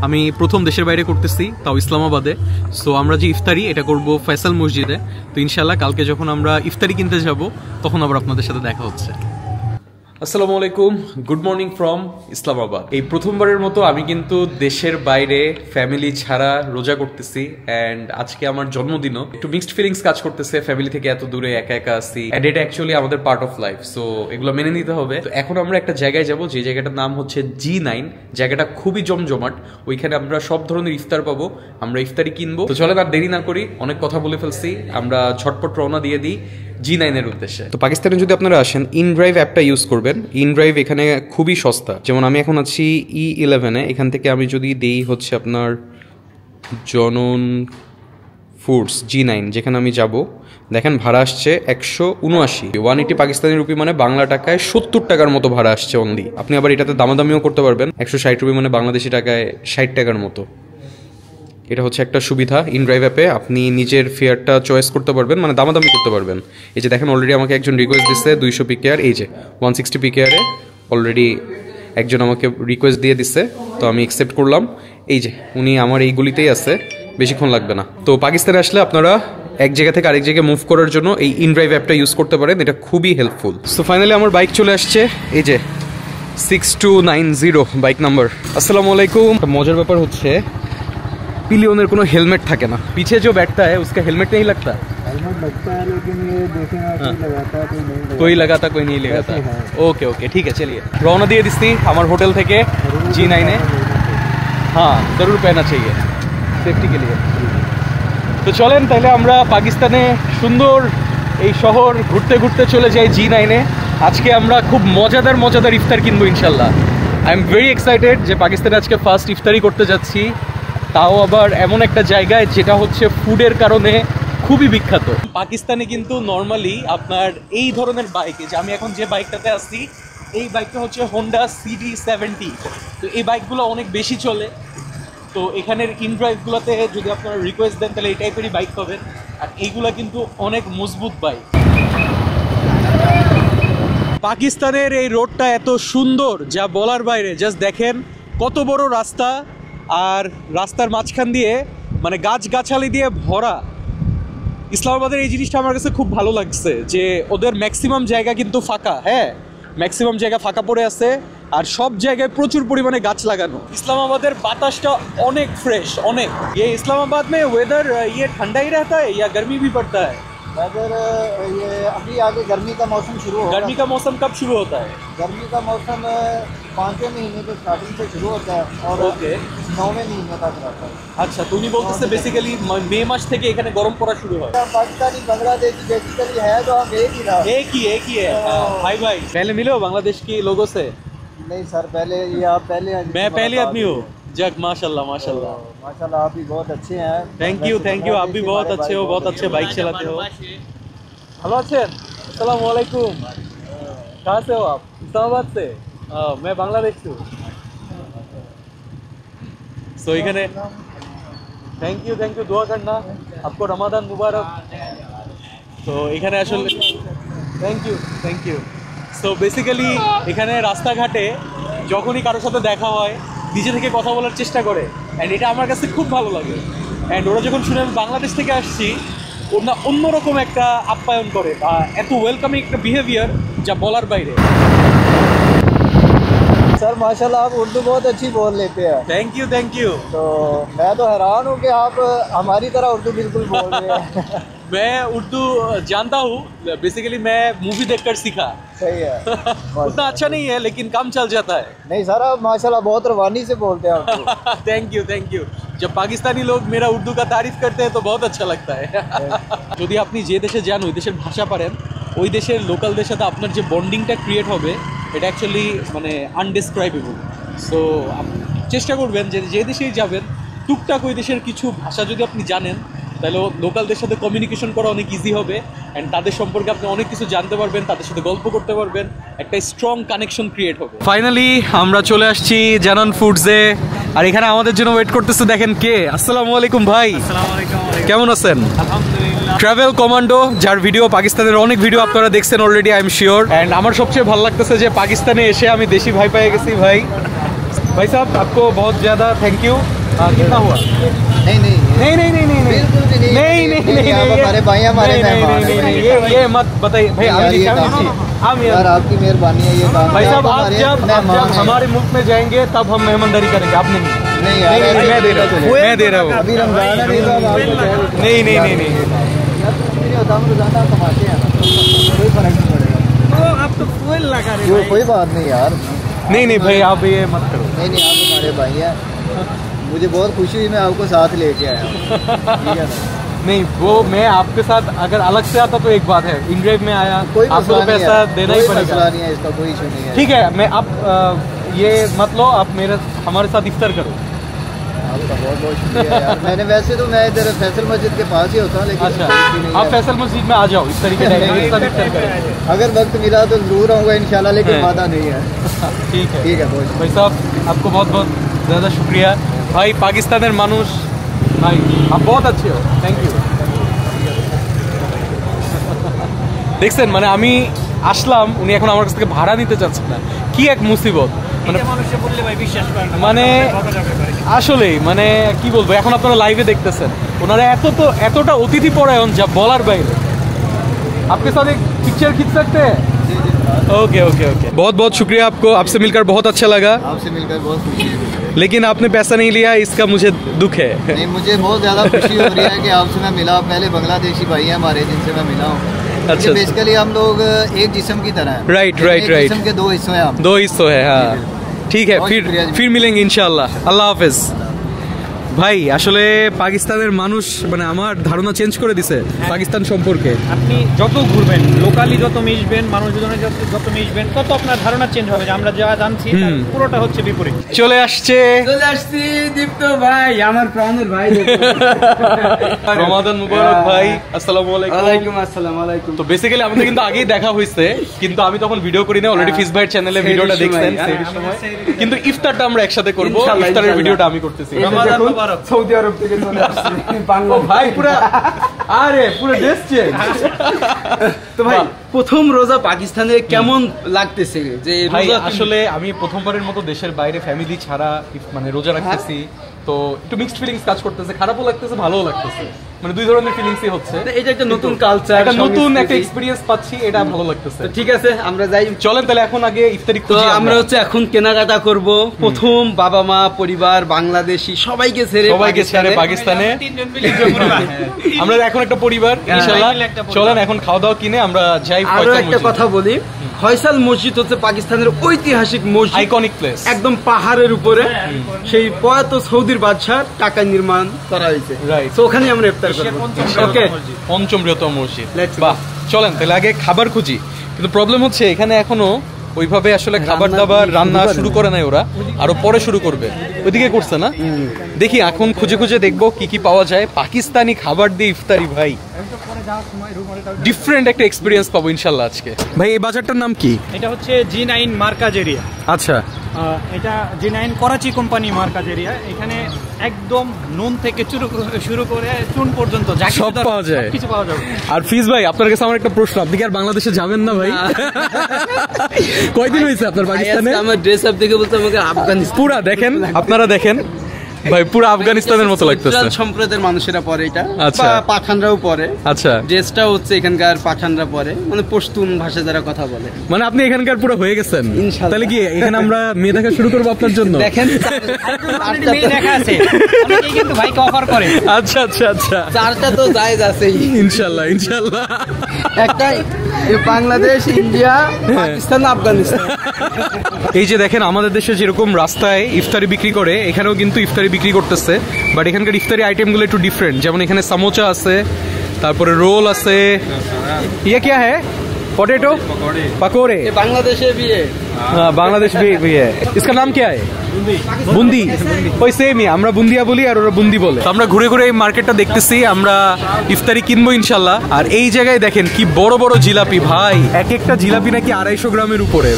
আমি প্রথম দেশের বাইরে করতেছি, তাও ইসলামাবাদে। সো আমরা যে ইফতারি এটা করব ফয়সাল মসজিদে। তো ইনশাল্লাহ কালকে যখন আমরা ইফতারি কিনতে যাব তখন আবার আপনাদের সাথে দেখা হচ্ছে। আসসালামু আলাইকুম, গুড মর্নিং ফ্রম ইসলামাবাদ। এই প্রথমবারের মতো আমি কিন্তু দেশের বাইরে ফ্যামিলি ছাড়া রোজা করতেছি, অ্যান্ড আজকে আমার জন্মদিনও। একটু মিক্সড ফিলিংস কাজ করতেছে, ফ্যামিলি থেকে এত দূরে একা একা আছি, অ্যান্ড এটা অ্যাকচুয়ালি আমাদের পার্ট অফ লাইফ, সো এগুলো মেনে নিতে হবে। তো এখন আমরা একটা জায়গায় যাব, যে জায়গাটার নাম হচ্ছে G9। জায়গাটা খুবই জমজমাট, ওইখানে আমরা সব ধরনের ইফতার পাবো, আমরা ইফতারি কিনবো। তো চলেন আর দেরি না করি, অনেক কথা বলে ফেলছি, আমরা ঝটপট রওনা দিয়ে দিই G9 এর উদ্দেশ্যে। তো পাকিস্তানে যদি আপনারা আসেন, ইনড্রাইভ অ্যাপটা ইউজ করবেন। ইনড্রাইভ এখানে খুবই সস্তা। যেমন আমি এখন আছি E11 এ, এখান থেকে আমি যদি দেই হচ্ছে আপনার জনন ফুডস G9, যেখানে আমি যাব, দেখেন ভাড়া আসছে 179, 180 পাকিস্তানি রুপি, মানে বাংলা টাকায় 70 টাকার মতো ভাড়া আসছে অনলি। আপনি আবার এটাতে দামাদামিও করতে পারবেন, 160 রুপি মানে বাংলাদেশি টাকায় 60 টাকার মতো। এটা হচ্ছে একটা সুবিধা ইনড্রাইভ অ্যাপে, আপনি নিজের ফেয়ারটা চয়েস করতে পারবেন, মানে দামাদামি করতে পারবেন। এই যে দেখেন অলরেডি আমাকে একজন রিকোয়েস্ট দিচ্ছে 200 পিকেআর, এই যে 160 পিকেআরে অলরেডি একজন আমাকে রিকোয়েস্ট দিয়ে দিচ্ছে, তো আমি অ্যাকসেপ্ট করলাম। এই যে উনি আমার এই গুলিতেই আছে, বেশিক্ষণ লাগবে না। তো পাকিস্তানে আসলে আপনারা এক জায়গা থেকে আরেক জায়গায় মুভ করার জন্য এই ইনড্রাইভ অ্যাপটা ইউজ করতে পারেন, এটা খুবই হেল্পফুল। সো ফাইনালি আমার বাইক চলে আসছে, এই যে 6290 বাইক নাম্বার। আসসালামু আলাইকুম। মজার ব্যাপার হচ্ছে पिलियনের কোনো হেলমেট থাকে না, पीछे जो बैठता है उसका हेलमेट नहीं लगता। हेलमेट लगता है लेकिन ये देखें कोई लगाता कोई नहीं लगाता। ओके ओके ठीक है, चलिए रवाना দিয়ে দিচ্ছি আমার হোটেল থেকে G9 এ। हाँ जरूर पहनना चाहिए सेफ्टी के लिए। তো চলেন তাহলে আমরা পাকিস্তানে সুন্দর এই শহর ঘুরতে ঘুরতে চলে যাই G9 এ। আজকে আমরা খুব মজাদার ইফতার কিনবো ইনশাল্লাহ। আই এম ভেরি এক্সাইটেড যে পাকিস্তানে আজকে ফার্স্ট ইফতারি করতে যাচ্ছি, তাও আবার এমন একটা জায়গায় যেটা হচ্ছে ফুডের কারণে খুবই বিখ্যাত। পাকিস্তানে কিন্তু নর্মালি আপনার এই ধরনের বাইকে, যে আমি এখন যে বাইকটাতে আসছি, এই বাইকটা হচ্ছে হোন্ডা CD70। তো এই বাইকগুলো অনেক বেশি চলে, তো এখানের ইনড্রাইভগুলোতে যদি আপনারা রিকোয়েস্ট দেন তাহলে এই টাইপেরই বাইক পাবেন, আর এইগুলা কিন্তু অনেক মজবুত বাইক। পাকিস্তানের এই রোডটা এত সুন্দর যা বলার বাইরে, জাস্ট দেখেন কত বড় রাস্তা, আর রাস্তার মাঝখান দিয়ে মানে গাছগাছালি দিয়ে ভরা। ইসলামাবাদের এই জিনিসটা আমার কাছে খুব ভালো লাগছে, যে ওদের ম্যাক্সিমাম জায়গা কিন্তু ফাঁকা, হ্যাঁ ম্যাক্সিমাম জায়গা ফাঁকা পড়ে আছে, আর সব জায়গায় প্রচুর পরিমাণে গাছ লাগানো। ইসলামাবাদের বাতাসটা অনেক ফ্রেশ, অনেক। ये इस्लामाबाद में वेदर ये ठंडा ही रहता है या गर्मी भी पड़ता है? वेदर ये अभी आगे गर्मी का मौसम शुरू होगा। गर्मी का मौसम कब शुरू होता है? गर्मी का मौसम 5वें महीने के स्टार्टिंग से शुरू होता है और 9वें महीने तक रहता है। আচ্ছা, তুমি বলতেছে বেসিক্যালি মে মাস থেকে এখানে গরম পড়া শুরু হয়। पाकिस्तानी बांग्लादेशी बेसिकली है तो हम एक ही है। भाई पहले मिले हो बांग्लादेश के लोगों से? नहीं सर, पहले ये आप पहले मैं पहले आदमी हूँ। जग माशाल्लाह माशाल्लाह माशाल्लाह, आप भी बहुत अच्छे हैं। थैंक यू, आप भी बहुत अच्छे हो, बहुत अच्छे बाइक चलाते हो। ভালো আছেন? আসসালামু আলাইকুম। कहाँ से हो आप? इस्लामाबाद से। मैं बांग्लादेश से हूँ। सो এখানে থ্যাংক ইউ দোয়া করনা, आपको रमजान मुबारक। তো এখানে আসলে থ্যাংক ইউ। সো বেসিক্যালি এখানে রাস্তাঘাটে যখনই কারোর সাথে দেখা হয় নিজে থেকে কথা বলার চেষ্টা করে, অ্যান্ড এটা আমার কাছে খুব ভালো লাগে। অ্যান্ড ওরা যখন শুনে আমি বাংলাদেশ থেকে আসছি, ওরা অন্যরকম একটা আপ্যায়ন করে, বা এত ওয়েলকামিং একটা বিহেভিয়ার যা বলার বাইরে। सर माशाल्लाह आप उर्दू बहुत अच्छी बोल लेते हैं। Thank you. तो मैं तो हैरान हूँ कि आप हमारी तरह उर्दू बिल्कुल बोल रहे हैं। मैं उर्दू जानता हूँ, बेसिकली मैं मूवी देखकर सीखा। सही है। उतना अच्छा नहीं है लेकिन काम चल जाता है। नहीं सर, आप माशाल्लाह बहुत रवानी से बोलते हैं उर्दू। Thank you. जब पाकिस्तानी लोग मेरा उर्दू का तारीफ करते हैं तो बहुत अच्छा लगता है। যদি আপনি যে দেশে যান ওই দেশের ভাষা পারেন, ওই দেশের লোকালদের সাথে আপনার যে বন্ডিংটা ক্রিয়েট হবে এটা অ্যাকচুয়ালি মানে আনডেসক্রাইবেবল। সো চেষ্টা করবেন যে দেশেই যাবেন টুকটাক ওই দেশের কিছু ভাষা যদি আপনি জানেন তাহলে লোকালদের সাথে কমিউনিকেশন করা অনেক ইজি হবে অ্যান্ড তাদের সম্পর্কে আপনি অনেক কিছু জানতে পারবেন, তাদের সাথে গল্প করতে পারবেন, একটা স্ট্রং কানেকশন ক্রিয়েট হবে। ফাইনালি আমরা চলে আসছি জানান ফুডসে, আর এখানে আমাদের জন্য ওয়েট করতেছে দেখেন কে। আসসালামু আলাইকুম ভাই, কেমন আছেন? ট্রাভেল কমান্ডো, যার ভিডিও পাকিস্তানের অনেক ভিডিও আপনারা দেখছেন already, I am sure. And আমার সবচেয়ে ভালো লাগতেছে যে পাকিস্তানে এসে আমি দেশি ভাই পেয়ে গেছি। ভাই সাহেব आपको बहुत ज़्यादा थैंक यू। कितना हुआ? नहीं नहीं नहीं नहीं नहीं नहीं बिल्कुल भी नहीं नहीं आप हमारे भाई हमारे मेहमान हैं। ये मत बताइए भाई। यार आपकी मेहरबानी है ये काम। भाई साहब आप जब हमारे मुल्क में जाएंगे तब हम मेहमानदारी करेंगे, आप नहीं यार मैं दे रहा हूँ अभी रमजान है नहीं नहीं नहीं नहीं होता, हम रोजाना कमाते हैं कोई फर्क नहीं पड़ेगा। आप तो फुल लगा रहे हो। कोई बात नहीं यार, नहीं भाई आप ये मत करो। नहीं आप हमारे भाई हैं, मुझे बहुत खुशी हुई, मैं आपको साथ लेके आया हूँ। ठीक है ना? नहीं वो मैं आपके साथ अगर अलग से आता तो एक बात है, इनड्राइव में आया कोई आपको तो पैसा देना ही पड़ेगा। मसला नहीं है इसका, कोई इशू नहीं है। ठीक है, मैं आप ये मत लो, आप हमारे साथ इफ्तार करो। आपका बहुत बहुत शुक्रिया यार। मैंने वैसे तो मैं इधर फैसल मस्जिद के पास ही होता हूँ, लेकिन अच्छा आप फैसल मस्जिद में आ जाओ, इस तरीके से इफ्तार करें। अगर वक्त मिला तो जरूर आऊँगा इंशाल्लाह, लेकिन वादा नहीं है। ठीक है बहुत भाई साहब, आपको बहुत बहुत ज़्यादा शुक्रिया भाई। पाकिस्ताনের মানুষ ভাই, आप बहुत अच्छे हो, थैंक यू। দেখছেন মানে আমি আসলাম, উনি এখন আমার কাছ থেকে ভাড়া নিতে চাচ্ছেন না, কি এক মুসিবত। মানে আসলেই মানে কি বলবো, এখন আপনারা লাইভে দেখতেছেন ওনারা এতটা অতিথি পরায়ণ যা বলার বাইরে। आपके साथ एक पिक्चर खींच सकते हैं? ओके ओके ओके, बहुत बहुत शुक्रिया आपको, आपसे मिलकर बहुत अच्छा लगा। आपसे मिलकर बहुत खुशी है, लेकिन आपने पैसा नहीं लिया, इसका मुझे दुख है। नहीं मुझे बहुत ज़्यादा खुशी हो रही है कि आपसे मैं मिला। पहले बांग्लादेशी भाई हैं हमारे जिनसे मैं मिला हूँ। अच्छा बेसिकली हम लोग एक जिस्म की तरह हैं। राइट राइट राइट, जिस्म के दो हिस्से हैं हम। दो हिस्सों है हाँ। ठीक है, फिर मिलेंगे इंशाल्लाह। अल्लाह हाफिज। ভাই আসলে পাকিস্তানের মানুষ মানে আমার ধারণা চেঞ্জ করে দিছে পাকিস্তান সম্পর্কে। আপনি যত ঘুরবেন, লোকালি যত মিশবেন, মানুষজনের যত মিশবেন, তত আপনার ধারণা চেঞ্জ হবে যে আমরা যা জানছি তার পুরোটা হচ্ছে বিপরীত। চলে আসছি দীপ্ত ভাই, আমার প্রাণের ভাই। রমাদান মুবারক ভাই। আসসালামু আলাইকুম। ওয়ালাইকুম আসসালাম। ওয়ালাইকুম। তো বেসিক্যালি আমাদের কিন্তু আগেই দেখা হয়েছে, কিন্তু আমি তখন ভিডিও করি না, অলরেডি ফিস ভাইয়ের চ্যানেলে ভিডিওটা দেখছেন সেহরির সময়। কিন্তু ইফতারটা আমরা একসাথে করব, ইফতারের ভিডিওটা আমি করতেছি। রমাদান মুবারক। সৌদি আরব থেকে চলে আসছি বাংলা ভাই পুরো আরে পুরো ড্রেস চেঞ্জ। তো ভাই প্রথম রোজা পাকিস্তানে কেমন লাগতেছে? যে ভাই আসলে আমি প্রথমবারের মতো দেশের বাইরে ফ্যামিলি ছাড়া মানে রোজা রাখতেছি, তো একটু মিক্সড ফিলিংস কাজ করতেছে, খারাপও লাগতেছে ভালোও লাগতেছে, মানে দুই ধরনের ফিলিংসই হচ্ছে। এটা একটা নতুন কালচার, একটা নতুন একটা এক্সপেরিয়েন্স পাচ্ছি, এটা ভালো লাগতেছে। ঠিক আছে আমরা যাই, চলেন তাহলে এখন আগে ইফতারি খুঁজি। আমরা হচ্ছে এখন কেনাকাটা করব। প্রথম বাবা মা পরিবার বাংলাদেশি সবাইকে ছেড়ে পাকিস্তানে আমরা এখন একটা পরিবার ইনশাআল্লাহ। চলেন এখন খাওয়া দাওয়া কিনে আমরা যাই। আরো একটা কথা বলি, ফয়সাল মসজিদ হচ্ছে পাকিস্তানের ঐতিহাসিক মসজিদ, আইকনিক প্লেস, একদম পাহাড়ের উপরে, সেই প্রয়াত সৌদির বাদশার টাকায় নির্মাণ করা হয়েছে। তো ওখানে আমরা ইফতার করব। ওকে, পঞ্চম বৃহত্তম মসজিদ। বাহ, চলেন তাহলে আগে খাবার খুঁজি। কিন্তু প্রবলেম হচ্ছে এখানে এখনো ওইভাবে আসলে খাবার দাবার রান্না শুরু করে নাই ওরা, আরো পরে শুরু করবে। ওইদিকে করছে না, দেখি এখন খুঁজে খুঁজে দেখবো কি কি পাওয়া যায়। পাকিস্তানি খাবার দিয়ে ইফতারি ভাই ডিফারেন্ট একটা এক্সপিরিয়েন্স পাবো ইনশাল্লাহ আজকে। ভাই এই বাজারটার নাম কি? এটা হচ্ছে G9 মার্কাজ এরিয়া। আচ্ছা, এটা G9 করাচি কোম্পানি মার্কাজ এরিয়া। এখানে একদম নুন থেকে শুরু করে চুন পর্যন্ত যা সব পাওয়া যায়, কিছু পাওয়া যাবে। আর ফিজ ভাই আপনার কাছে আমার একটা প্রশ্ন, আপনি কি আর বাংলাদেশে যাবেন না ভাই? কয়দিন হয়েছে আপনার পাকিস্তানে? আমার ড্রেস আপ দেখে বলতে আমাকে আফগানিস্তান পুরা দেখেন, আপনারা দেখেন ভাই পুরো আফগানিস্তানের মতো লাগতেছে। সম্প্রদায়ের মানুষেরা পরে এটা, আচ্ছা, পাঠানরাও পরে। আচ্ছা, ড্রেসটা হচ্ছে এখানকার পাঠানরা পরে, মানে পশতুন ভাষায় যারা কথা বলে। মানে আপনি এখানকার পুরো হয়ে গেছেন তাহলে কি এখানে আমরা মেয়ে দেখা শুরু করবো আপনার জন্য? দেখেন মেয়ে দেখা আছে, অনেকেই কিন্তু ভাইকে অফার করে। আচ্ছা আচ্ছা আচ্ছা, চারটা তো জায়েজ আছেই ইনশাআল্লাহ ইনশাআল্লাহ। একটাই বাংলাদেশ, ইন্ডিয়া, পাকিস্তান, আফগানিস্তান। এই যে দেখেন আমাদের দেশে যেরকম রাস্তায় ইফতারি বিক্রি করে, এখানেও কিন্তু ইফতারি বিক্রি করতেছে, বাট এখানকার ইফতারি আইটেমগুলো একটু ডিফারেন্ট। যেমন এখানে সামোচা আছে, তারপরে রোল আছে। ইয়ে क्या है? पोटैटो पकोड़े बांग्लादेशे भी है। हाँ बांग्लादेश भी है। इसका नाम क्या है? বুন্দি। ওই সেমই, আমরা বুন্দিয়া বলি আর ওরা বুন্দি বলে। আমরা ঘুরে ঘুরে এই মার্কেটটা দেখতেছি, আমরা ইফতারি কিনবো ইনশাল্লাহ। আর এই জায়গায় দেখেন কি বড় বড় জিলাপি ভাই, এক একটা জিলাপি নাকি 250 গ্রামের উপরে।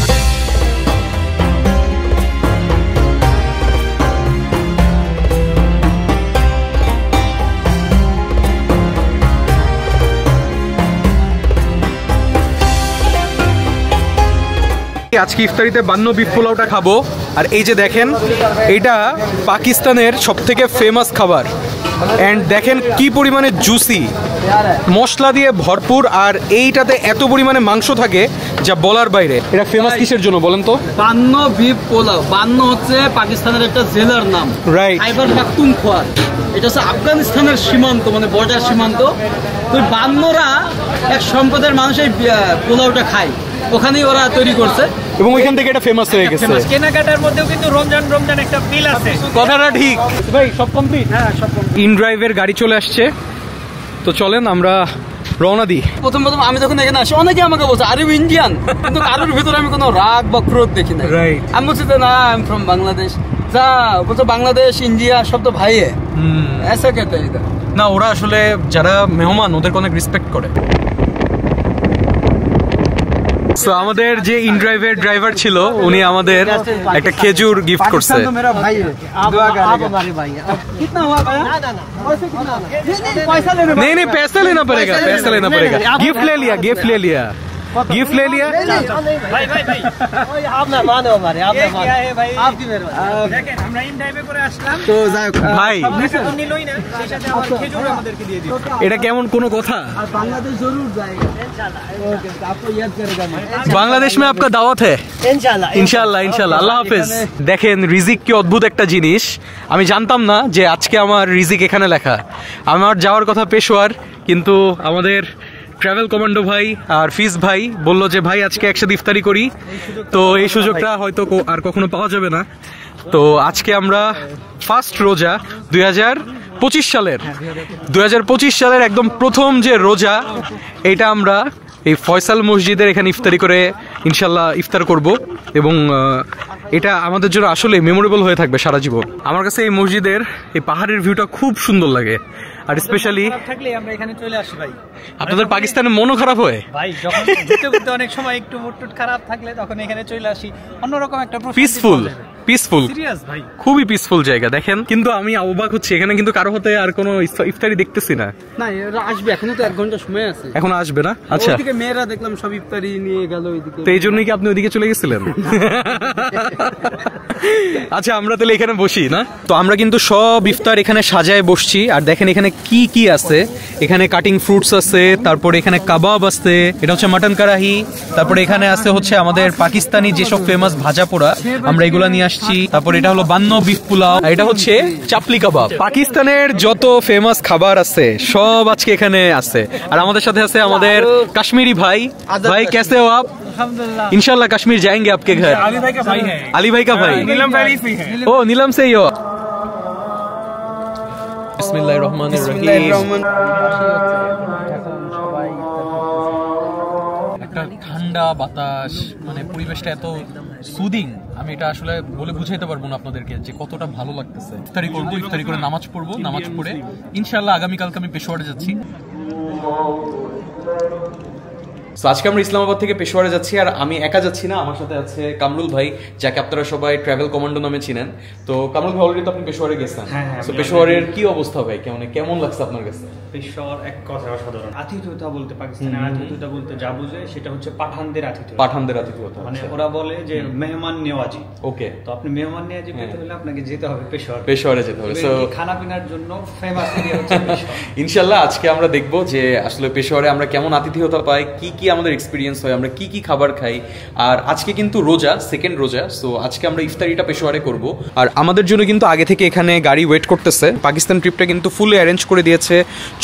আজকে ইফতারিতে বান্ন বিফ পোলাওটা খাবো। আর এই যে দেখেন, এটা পাকিস্তানের সবথেকে ফেমাস খাবার। অ্যান্ড দেখেন কি পরিমাণে জুসি, মশলা দিয়ে ভরপুর, আর এইটাতে এত পরিমাণে মাংস থাকে যা বলার বাইরে। এটা ফেমাস কিসের জন্য বলেন তো? বান্ন বিফ পোলাও। বান্ন হচ্ছে পাকিস্তানের একটা জেলার নাম, রাইট। খাইবার পাখতুনখোয়া, এটা হচ্ছে আফগানিস্তানের সীমান্ত, মানে বর্ডার সীমান্ত। তো বান্নরা এক সম্প্রদায়ের মানুষ এই পোলাওটা খায়, ওখানেই ওরা তৈরি করছে এবং ওইখান থেকে এটা ফেমাস হয়ে গেছে। কেনাকাটার মধ্যেও কিন্তু রমজান একটা ফিল আছে। কথাটা ঠিক ভাই, সব কমপ্লিট। হ্যাঁ সব কমপ্লিট। ইন ড্রাইভের গাড়ি চলে আসছে, তো চলেন আমরা রওনা দিই। প্রথম আমি যখন এখানে আসি, অনেকে আমাকে বলছে আরে ইন্ডিয়ান, কিন্তু কারোর ভিতরে আমি কোনো রাগ বা ক্রোধ দেখি না। আমি বলছি যে না, আই এম ফ্রম বাংলাদেশ। যা বলছো বাংলাদেশ ইন্ডিয়া সব তো ভাই এসে কেটে না, ওরা আসলে যারা মেহমান ওদেরকে অনেক রেসপেক্ট করে। সো আমাদের যে ইন ড্রাইভের ড্রাইভার ছিল, উনি আমাদের একটা খেজুর গিফট করছে। नहीं नहीं पैसा लेना पड़ेगा, पैसा लेना पड़ेगा। गिफ्ट ले लिया, गिफ्ट ले लिया, गिफ्ट ले लिया। भाई भाई भाई आप ना मानो हमारे, आप ना मानो, भाई आपकी मेहरबानी। দেখেন আমরা ইন ড্রাইভে করে আসলাম, তো যাই ভাই তো নিলই না, সেই সাথে আমার খেজুর আমাদেরকে দিয়ে দিও। এটা কেমন কোন কথা? আর বাংলাদেশ জরুর जाएगा इंशाल्लाह। ओके, आपको याद करेगा मैं। বাংলাদেশ में आपका दावत है इंशाल्लाह, इंशाल्लाह इंशाल्लाह। আল্লাহ হাফেজ। দেখেন রিজিক কি অদ্ভুত একটা জিনিস। আমি জানতাম না যে আজকে আমার রিজিক এখানে লেখা। আমার যাওয়ার কথা পেশোয়ার, কিন্তু আমাদের ট্রাভেল কমান্ডো ভাই আর ফিজ ভাই বললো যে ভাই আজকে একসাথে ইফতারি করি, তো এই সুযোগটা হয়তো আর কখনো পাওয়া যাবে না। তো আজকে আমরা ফার্স্ট রোজা 2025 সালের 2025 সালের একদম প্রথম যে রোজা, এটা আমরা এই ফয়সাল মসজিদের এখানে ইফতারি করে ইনশাল্লাহ ইফতার করব। এবং এটা আমাদের জন্য আসলে মেমোরেবল হয়ে থাকবে সারা জীবন। আমার কাছে এই মসজিদের এই পাহাড়ের ভিউটা খুব সুন্দর লাগে। আর স্পেশালি থাকলে আমরা এখানে চলে আসি ভাই। আপনাদের পাকিস্তানের মনও খারাপ হয় ভাই, যখন ঘুরতে ঘুরতে অনেক সময় একটু মুড খারাপ থাকলে তখন এখানে চলে আসি, অন্যরকম একটা পিসফুল সিরিয়াস ভাই, খুবই পিসফুল জায়গা। দেখেন, কিন্তু আমি অবাক হচ্ছি, এখানে কিন্তু কারো হাতে আর কোনো ইফতারি দেখতেছি না। না এরা আসবে, এখনো তো 1 ঘন্টা সময় আছে। এখন আসবে না? আচ্ছা, ওইদিকে মেয়েরা দেখলাম সব ইফতারি নিয়ে গেল ওইদিকে, তো এই জন্যই কি আপনি ওইদিকে চলে গেছিলেন? আচ্ছা, আমরা তাহলে এখানে বসি না? তো আমরা কিন্তু সব ইফতার এখানে সাজায় বসছি। আর দেখেন এখানে কি কি আছে। এখানে কাটিং ফ্রুটস আছে, তারপরে এখানে কাবাব আছে, এটা হচ্ছে মাটন কারাহি, তারপরে এখানে আছে হচ্ছে আমাদের পাকিস্তানি যেসব ফেমাস ভাজা পোড়া, আমরা এগুলা নিয়ে আসছি। তারপরে এটা হলো বান্ন বিফ পোলাও, এটা হচ্ছে চাপলি কাবাব। পাকিস্তানের যত ফেমাস খাবার আছে সব আজকে এখানে আছে। আর আমাদের সাথে আছে আমাদের কাশ্মীরি ভাই। ভাই कैसे हो आप? इंशाल्लाह कश्मीर जाएंगे आपके घर। अली भाई का भाई है, अली भाई का भाई, नीलम वैली से है। ओ नीलम से ही हो। बिस्मिल्लाहिर्रहमानिर्रहीम। একটা ঠান্ডা বাতাস, মানে পরিবেশটা এত সুদিং, আমি এটা আসলে বলে বুঝাইতে পারবো না আপনাদেরকে যে কতটা ভালো লাগতেছে। ইফতারি করবো, ইফতারি করে নামাজ পড়বো, নামাজ পড়ে ইনশাআল্লাহ আগামীকালকে আমি পেশোয়ারে যাচ্ছি। আজকে আমরা ইসলামাবাদ থেকে পেশোয়ারে যাচ্ছি। আর আমি একা যাচ্ছি না, আমার সাথে আছে কামরুল ভাই, যাকে আপনারা সবাই ট্রাভেল কমান্ডো নামে চিনেন। তো কামরুল ভাই, অলরেডি তো আপনি পেশোয়ারে গেছেন। তো পেশোয়ারের কি অবস্থা ভাই, কেমন লাগছে আপনার কাছে? পেশোয়ার এক কথা অসাধারণ। আতিথেয়তা বলতে, পাকিস্তানের আতিথেয়তা বলতে যা বুঝে সেটা হচ্ছে পাঠানদের আতিথেয়তা। মানে ওরা বলে যে মেহমান নেওয়াজি। ওকে, তো আপনি মেহমান নেওয়াজি পেতে হলে আপনাকে যেতে হবে পেশোয়ারে যেতে হবে। সো খানা পিনার জন্য ফেমাস এরিয়া হচ্ছে পেশোয়ার। ইনশাআল্লাহ আজকে আমরা দেখবো যে আসলে পেশোয়ারে আমরা কেমন আতিথেয়তা পাই, কি আমাদের এক্সপিরিয়েন্স হয়, আমরা কি খাবার খাই। আর আজকে কিন্তু রোজা, সেকেন্ড রোজা, সো আজকে আমরা ইফতারিটা পেশোয়ারে করব। আর আমাদের জন্য কিন্তু আগে থেকে এখানে গাড়ি ওয়েট করতেছে। পাকিস্তান ট্রিপটা কিন্তু ফুলি অ্যারেঞ্জ করে দিয়েছে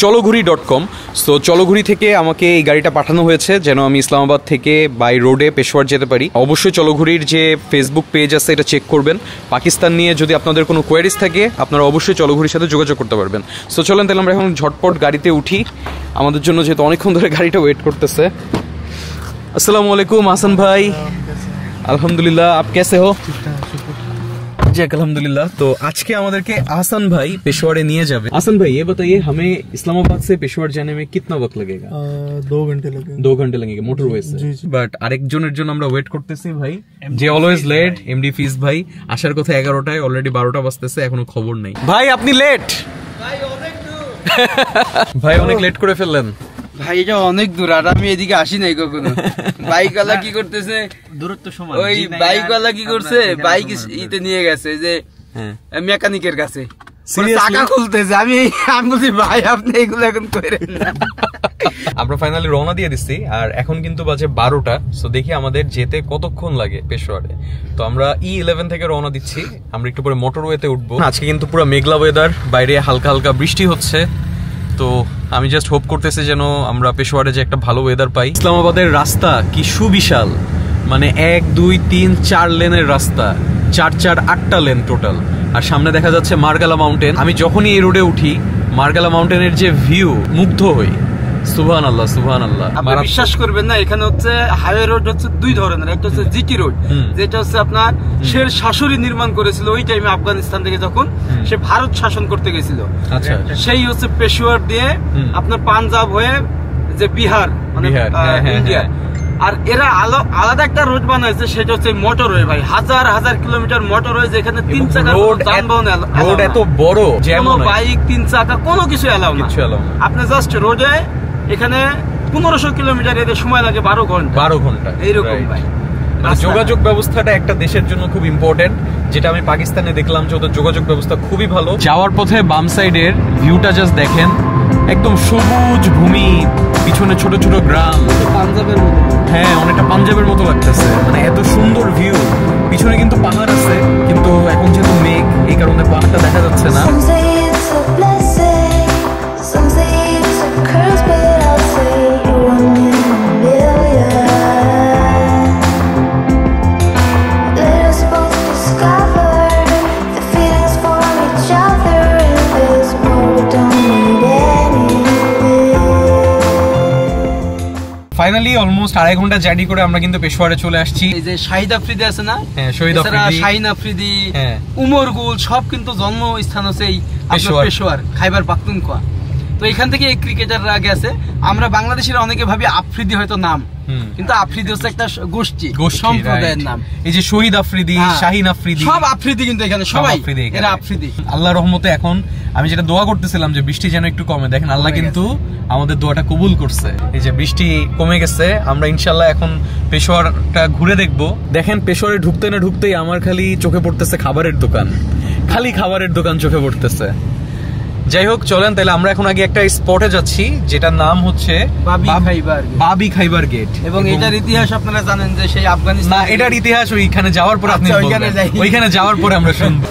চলোঘুরি.com। সো চলোঘুরি থেকে আমাকে এই গাড়িটা পাঠানো হয়েছে যেন আমি ইসলামাবাদ থেকে বাই রোডে পেশোয়ার যেতে পারি। অবশ্যই চলোঘুরির যে ফেসবুক পেজ আছে এটা চেক করবেন। পাকিস্তান নিয়ে যদি আপনাদের কোনো কোয়ারিজ থাকে আপনারা অবশ্যই চলোঘুরির সাথে যোগাযোগ করতে পারবেন। সো চলেন তাহলে আমরা এখন ঝটপট গাড়িতে উঠি। আমাদের জন্য যেহেতু অনেকক্ষণ ধরে গাড়িটা ওয়েট করতেছে। अस्सलाम वालेकुम हसन भाई। अल्हम्दुलिल्लाह, आप कैसे हो? जी अल्हम्दुलिल्लाह। तो आज के আমাদেরকে आसन भाई पेशवाड़े নিয়ে যাবে। आसन भाई ये बताइए हमें इस्लामाबाद से पेशवाड़ जाने में कितना वक्त लगेगा? 2 घंटे लगेंगे। 2 घंटे लगेंगे मोटरवे से। বাট আরেকজনের জন্য আমরা ওয়েট করতেছি ভাই, যে অলওয়েজ লেট, এমডি ফিজ ভাই। আসার কথা 11টায়, অলরেডি 12টা বাজতেছে, এখনো খবর নেই। ভাই আপনি লেট। ভাই অনেক দূর। ভাই অনেক লেট করে ফেললেন। ভাই এটা অনেক দূর, আর আমি এদিকে আসি নাই কখনো। বাইকওয়ালা কি করতেছে, দূরত্ব সমান। ওই বাইকওয়ালা কি করছে, বাইক ইতে নিয়ে গেছে যে মেকানিকের কাছে, চাকা খুলতেছে। আমি বলছি ভাই আপনি এগুলো এখন করেন না। আমরা ফাইনালি রওনা দিয়ে দিচ্ছি, আর এখন কিন্তু বাজে 12টা। সো দেখি আমাদের যেতে কতক্ষণ লাগে পেশোয়ারে। তো আমরা E11 থেকে রওনা দিচ্ছি, আমরা একটু পরে মোটরওয়েতে উঠবো। আজকে কিন্তু পুরো মেঘলা ওয়েদার, বাইরে হালকা হালকা বৃষ্টি হচ্ছে। তো আমি জাস্ট হোপ করতেছি যেন আমরা পেশোয়ারে যে একটা ভালো ওয়েদার পাই। ইসলামাবাদের রাস্তা কি সুবিশাল, মানে 1 2 3 4 লেনের রাস্তা, 4 8টা লেন টোটাল। আর সামনে দেখা যাচ্ছে মার্গালা মাউন্টেন। আমি যখনই এই রোডে উঠি, মার্গালা মাউন্টেনের যে ভিউ, মুগ্ধ হই। সুবহানাল্লাহ সুবহানাল্লাহ। আপনি বিশ্বাস করবেন না, এখানে হচ্ছে হাইওয়ে রোড হচ্ছে 2 ধরনের। একটা হচ্ছে জিটি রোড, যেটা হচ্ছে আপনার শের শাশুড়ি নির্মাণ করেছিল ওই টাইমে আফগানিস্তান থেকে, যখন সে ভারত শাসন করতে গেছিল। আচ্ছা, সেই হচ্ছে পেশোয়ার দিয়ে আপনার পাঞ্জাব হয়ে যে বিহার, মানে ইন্ডিয়া। আর এরা আলাদা একটা রোড বানাইছে, সেটা হচ্ছে মোটরওয়ে ভাই। হাজার হাজার কিলোমিটার মোটরওয়ে, যেখানে 3 চাকা যানবাহন, রোড এত বড়, যেমন বাইক 3 চাকা কোনো কিছু এলাও না। আপনি জাস্ট রোডে এখানে 1500 কিলোমিটার এতে সময় লাগে 12 ঘন্টা এইরকম ভাই। যোগাযোগ ব্যবস্থাটা একটা দেশের জন্য খুব ইম্পর্টেন্ট, যেটা আমি পাকিস্তানে দেখলাম যে ওদের যোগাযোগ ব্যবস্থা খুবই ভালো। যাওয়ার পথে বাম সাইডের ভিউটা জাস্ট দেখেন, একদম সবুজ ভূমি, পিছনে ছোট ছোট গ্রাম, পাঞ্জাবের মতো। হ্যাঁ, অনেকটা পাঞ্জাবের মতো লাগতেছে, মানে এত সুন্দর ভিউ। পিছনে কিন্তু পাহাড় আছে, কিন্তু এখন যেহেতু মেঘ, এই কারণে পাহাড়টা দেখা যাচ্ছে না। ফাইনালি অলমোস্ট 2.5 ঘন্টা জার্নি করে আমরা কিন্তু পেশোয়ারে চলে আসছি। এই যে শাহিদ আফ্রিদি আছে না, হ্যাঁ শহীদ আফ্রিদি, শাহিন আফ্রিদি, উমরগুল, সব কিন্তু জন্মস্থান হচ্ছে এই পেশোয়ার, খাইবার পাখতুনখোয়া। তো এখান থেকে এই ক্রিকেটাররা গেছে। আমরা বাংলাদেশের অনেকে ভাবি আফ্রিদি হয়তো নাম, কিন্তু আফ্রিদি হচ্ছে একটা গোষ্ঠী, সম্প্রদায়ের নাম। এই যে শহীদ আফ্রিদি, শাহিন আফ্রিদি, সব আফ্রিদি, কিন্তু এখানে সবাই এরা আফ্রিদি। আল্লাহর রহমতে এখন আমি যেটা দোয়া করতেছিলাম যে বৃষ্টি যেন একটু কমে, দেখেন আল্লাহ কিন্তু আমাদের দোয়াটা কবুল করছে। এই যে বৃষ্টি কমে গেছে, আমরা ইনশাল্লাহ এখন পেশোয়ারটা ঘুরে দেখবো। দেখেন পেশোয়ারে ঢুকতে না ঢুকতেই আমার খালি চোখে পড়তেছে খাবারের দোকান, খালি খাবারের দোকান চোখে পড়তেছে। যাই হোক, চলেন তাহলে আমরা এখন আগে একটা স্পটে যাচ্ছি, যেটার নাম হচ্ছে বাবি খাইবার গেট। এবং এটার ইতিহাস আপনারা জানেন যে সেই আফগানিস্তান, না এটার ইতিহাস ওইখানে যাওয়ার পর আপনি ওইখানে যাওয়ার পরে আমরা শুনবো।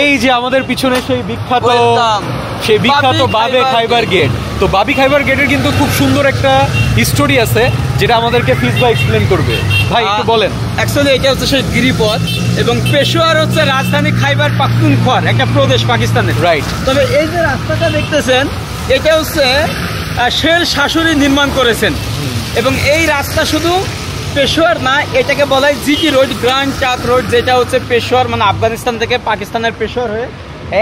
এই যে আমাদের পিছনে সেই বিখ্যাত বাবি খাইবার গেট। তো বাবি খাইবার গেটের কিন্তু খুব সুন্দর একটা হিস্টোরি আছে, যেটা আমাদেরকে ফিজ ভাই এক্সপ্লেন করবে। ভাই একটু বলেন। অ্যাকচুয়ালি এটা হচ্ছে সেই গিরিপথ, এবং পেশোয়ার হচ্ছে রাজধানী খাইবার পাখতুনখোয়ার একটা প্রদেশ পাকিস্তানের। রাইট। তবে এই যে রাস্তাটা দেখতেছেন, এটা হচ্ছে শের শাশুড়ি নির্মাণ করেছেন। এবং এই রাস্তা শুধু পেশোয়ার না, এটাকে বলা হয় GT road, grand trunk road, যেটা হচ্ছে পেশোয়ার মানে আফগানিস্তান থেকে পাকিস্তানের পেশোয়ার হয়ে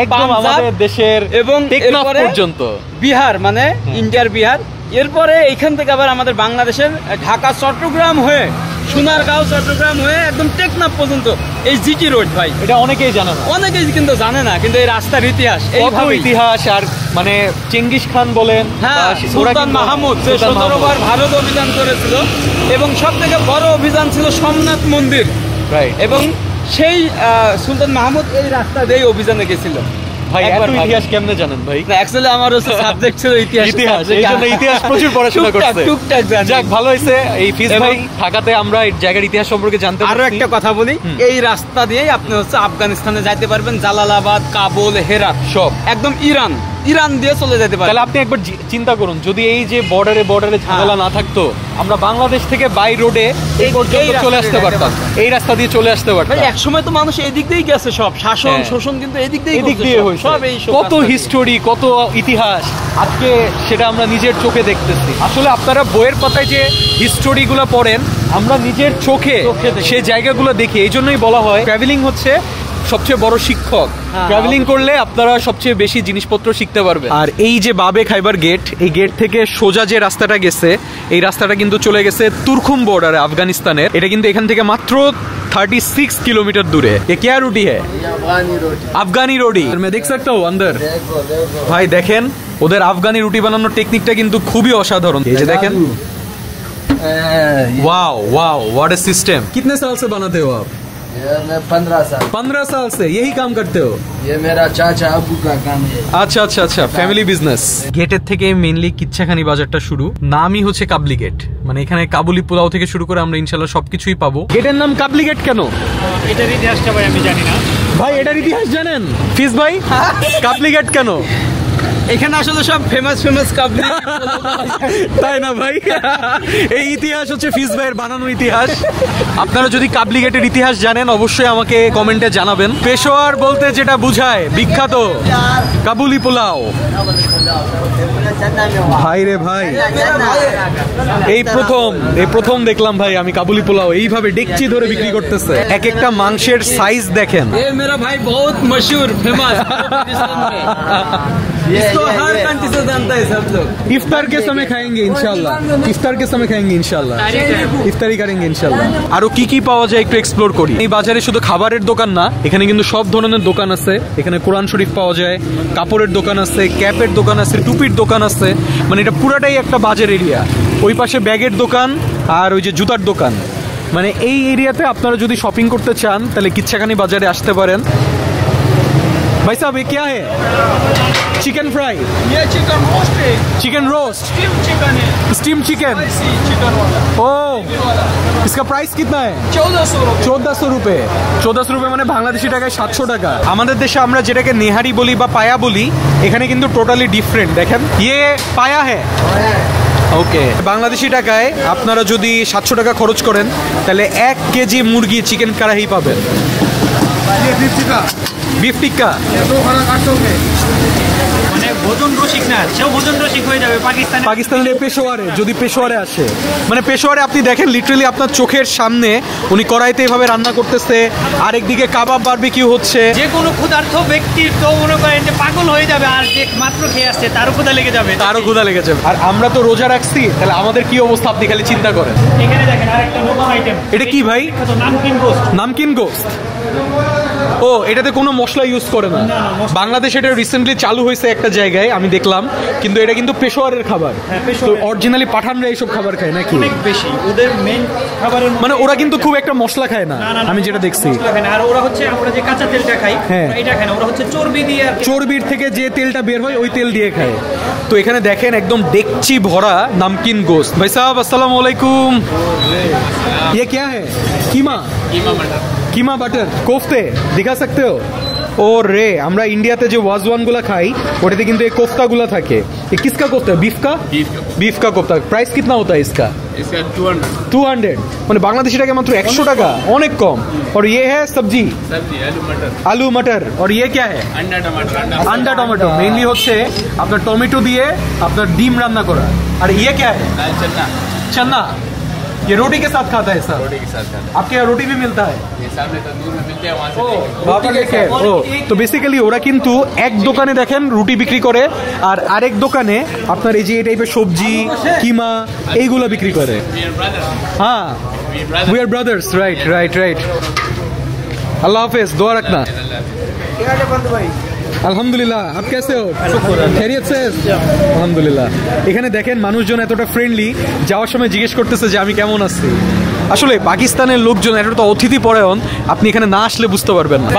একদম আমাদের দেশের এবং এরপরে পর্যন্ত বিহার, মানে ইন্ডিয়ার বিহার। এরপরে এইখান থেকে আবার আমাদের বাংলাদেশের ঢাকা, চট্টগ্রাম হয়ে, সোনারগাঁও, চট্টগ্রাম হয়ে একদম টেকনাফ পর্যন্ত এই জিটি রোড। ভাই এটা অনেকেই জানে না, অনেকেই কিন্তু জানে না, কিন্তু এই রাস্তার ইতিহাস, ইতিহাস। আর মানে চেঙ্গিস খান বলেন, হ্যাঁ সুলতান মাহমুদ, যে 17 বার ভারত অভিযান করেছিল, এবং সব থেকে বড় অভিযান ছিল সোমনাথ মন্দির। রাইট। এবং সেই সুলতান মাহমুদ এই রাস্তা দিয়ে অভিযানে গেছিল। ভাই এত ইতিহাস কেমনে জানেন ভাই? অ্যাকচুয়ালি আমার হচ্ছে সাবজেক্ট ছিল ইতিহাস, এইজন্য ইতিহাস প্রচুর পড়াশোনা করতে। যাক ভালো হইছে, এই ফিজ ভাই থাকাতে আমরা এই জায়গার ইতিহাস সম্পর্কে জানতে পারছি। আরো একটা কথা বলি, এই রাস্তা দিয়েই আপনি হচ্ছে আফগানিস্তানে যাইতে পারবেন, জালালাবাদ, কাবুল, হেরাত, সব একদম ইরান দিয়ে চলে যেতে পারে। তাহলে আপনি একবার চিন্তা করুন, যদি এই যে বর্ডারে ঝামেলা না থাকতো, আমরা বাংলাদেশ থেকে বাই রোডে এই পর্যন্ত চলে আসতে পারতাম, এই রাস্তা দিয়ে চলে আসতে পারতাম। এক সময় তো মানুষ এই দিক দিয়েই গেছে, সব শাসন শোষণ কিন্তু এই দিক দিয়ে হয়েছে। সব এই কত হিস্টোরি, কত ইতিহাস, আজকে সেটা আমরা নিজের চোখে দেখতেছি। আসলে আপনারা বইয়ের পাতায় যে হিস্টোরিগুলো পড়েন, আমরা নিজের চোখে সেই জায়গাগুলো দেখি। এই জন্যই বলা হয় ট্রাভেলিং হচ্ছে সবচেয়ে বড় শিক্ষক। ট্রাভেলিং করলে আপনারা সবচেয়ে বেশি জিনিসপত্র শিখতে পারবেন। আর এই যে বাবে খাইবার গেট, এই গেট থেকে সোজা যে রাস্তাটা গেছে, এই রাস্তাটা কিন্তু চলে গেছে তুরখুম বর্ডারে আফগানিস্তানের। এটা কিন্তু এখান থেকে মাত্র 36 কিলোমিটার দূরে। ये क्या रोटी है? আফগানি রুটি। मैं देख सकता हूं अंदर। ভাই দেখেন, ওদের আফগানি রুটি বানানোর টেকনিকটা কিন্তু খুবই অসাধারণ। এই যে দেখেন, wow wow, what a system. कितने साल से बनाते हो आप? मैं 15 साल। 15 साल से यही काम करते हो? ये मेरा चाचा अबू का काम है। আচ্ছা আচ্ছা আচ্ছা, ফ্যামিলি বিজনেস। গেটের থেকে মেইনলি কিচ্ছাখানি বাজারটা শুরু। নামই হচ্ছে কাবলি গেট, মানে এখানে কাবুলি পোলাও থেকে শুরু করে আমরা ইনশাআল্লাহ সবকিছুই পাবো। গেটের নাম কাবলি গেট কেন? এটার ইতিহাসটা ভাই আমি জানি না। ভাই এটার ইতিহাস জানেন? ফিস ভাই, কাবলি গেট কেন? এখানে আসলে সব ফেমাস কাবলি, তাই না ভাই? এই ইতিহাস হচ্ছে ফিস ভাইয়ের বানানো ইতিহাস। আপনারা যদি কাবলি গেটের ইতিহাস জানেন, অবশ্যই আমাকে কমেন্টে জানাবেন। পেশোয়ার বলতে যেটা বুঝায় বিখ্যাত কাবুলি পোলাও। ভাই রে ভাই, এই প্রথম দেখলাম ভাই আমি কাবুলি পোলাও এইভাবে ডেকচি ধরে বিক্রি করতেছে। এক একটা মাংসের সাইজ দেখেন। ये मेरा भाई बहुत मशहूर फेमस, इसको हर कंट्री से जानता है सब लोग। ইফতার के समय खाएंगे इंशाल्लाह, ইফতার के समय खाएंगे इंशाल्लाह, ইফতারি करेंगे इंशाल्लाह। আরো কি কি পাওয়া যায় একটু এক্সপ্লোর করি। এই বাজারে শুধু খাবারের দোকান না, এখানে কিন্তু সব ধরনের দোকান আছে। এখানে কোরআন শরীফ পাওয়া যায়, কাপড়ের দোকান আছে, ক্যাপের দোকান আছে, টুপির দোকান আছে। মানে এটা পুরাটাই একটা বাজার এরিয়া। ওই পাশে ব্যাগের দোকান আর ওই যে জুতার দোকান। মানে এই এরিয়াতে আপনারা যদি শপিং করতে চান তাহলে কিচ্ছাখানি বাজারে আসতে পারেন। भाई साहब ये क्या है? Chicken fry? ये चिकन रोस्ट है, चिकन रोस्ट, स्टीम चिकन है, स्टीम चिकन। चिकन वाला। ओ, इसका प्राइस कितना है? 1400 रुपए। 1400 रुपए। 1400 रुपए মানে বাংলাদেশি টাকায় 700 টাকা। আমাদের দেশে আমরা যেটাকে নেহারি বলি বা পায়া বলি, এখানে কিন্তু টোটালি ডিফারেন্ট। দেখেন, ये পায়া है। ওকে, বাংলাদেশি টাকায় আপনারা যদি 700 টাকা খরচ করেন তাহলে 1 কেজি মুরগি চিকেন কারাহি পাবেন। বিফ টিক্কা মানে ভোজন রসিক না, সেও ভোজন রসিক হয়ে যাবে পাকিস্তানের পেশোয়ারে, যদি পেশোয়ারে আসে। মানে পেশোয়ারে আপনি দেখেন লিটারালি আপনার চোখের সামনে উনি কড়াইতে এভাবে রান্না করতেছে, আরেকদিকে কাবাব বারবিকিউ হচ্ছে। যে কোনো ক্ষুধার্ত ব্যক্তির তো মনে করেন যে পাগল হয়ে যাবে, আর যে মাত্র খেয়ে আসছে তারও ক্ষুধা লেগে যাবে, আর আমরা তো রোজা রাখছি, তাহলে আমাদের কি অবস্থা আপনি খালি চিন্তা করেন। এখানে দেখেন আরেকটা নতুন আইটেম। এটা কি ভাই? নামকিন গোশত। নামকিন গোশত। ও, এটাতে কোনো মশলা ইউজ করে না। বাংলাদেশে এটা রিসেন্টলি চালু হয়েছে একটা জায়গায়, আমি দেখলাম। কিন্তু এটা কিন্তু পেশোয়ারের খাবার। তো অরিজিনালি পাঠানরা এইসব খাবার খায় নাকি? অনেক বেশি ওদের মেইন খাবারের মানে ওরা কিন্তু খুব একটা মশলা খায় না, আমি যেটা দেখছি। আর ওরা হচ্ছে আমরা যে কাঁচা তেলটা খাই, এটা খায় না, ওরা হচ্ছে চর্বি দিয়ে, চর্বির থেকে যে তেলটা বের হয় ওই তেল দিয়ে খায়। তো এখানে দেখেন একদম ডেকচি ভরা নামকিন গোশত। ভাই সাহেব আসসালামু আলাইকুম। ये क्या है? कीमा बटर कोफ्ते दिखा सकते हो? ও রে, আমরা ইন্ডিয়াতে যে ওয়াজওয়ান গুলা খাই ওটাতে কিন্তু এই কোফতা গুলা থাকে। ये किसका कोफ्ता है? बीफ का कोफ्ता। प्राइस कितना होता है इसका? 200। মানে বাংলাদেশি টাকা মাত্র 100 টাকা, অনেক কম। और ये है सब्जी आलू मटर। और ये क्या है? अंडा टमाटो। मेनली হচ্ছে আপনার টমেটো দিয়ে আপনার ডিম রান্না করা। আর ये क्या है? चना। ये रोटी के साथ खाता है सर? रोटी के साथ खाता है। आपके यहाँ रोटी भी मिलता है? ये सामने तंदूर में मिलते हैं, वहाँ से। তো বেসিক্যালি ওরা কিন্তু এক দোকানে দেখেন রুটি বিক্রি করে, আর আরেক দোকানে আপনার এই যে এই টাইপের সবজি, কিমা এইগুলো বিক্রি করে। হ্যাঁ, উই আর ব্রাদার্স। রাইট। আল্লাহ হাফেজ, দোয়া রাখনা। আলহামদুলিল্লাহ, আপ কেসে হো? খৈরিয়ত সে? আলহামদুলিল্লাহ। এখানে দেখেন মানুষজন এতটা ফ্রেন্ডলি, যাওয়ার সময় জিজ্ঞেস করতেছে যে আমি কেমন আছি। আসলে পাকিস্তানের লোকজন এতটা অতিথি পরায়ণ, আপনি এখানে না আসলে বুঝতে পারবেন না।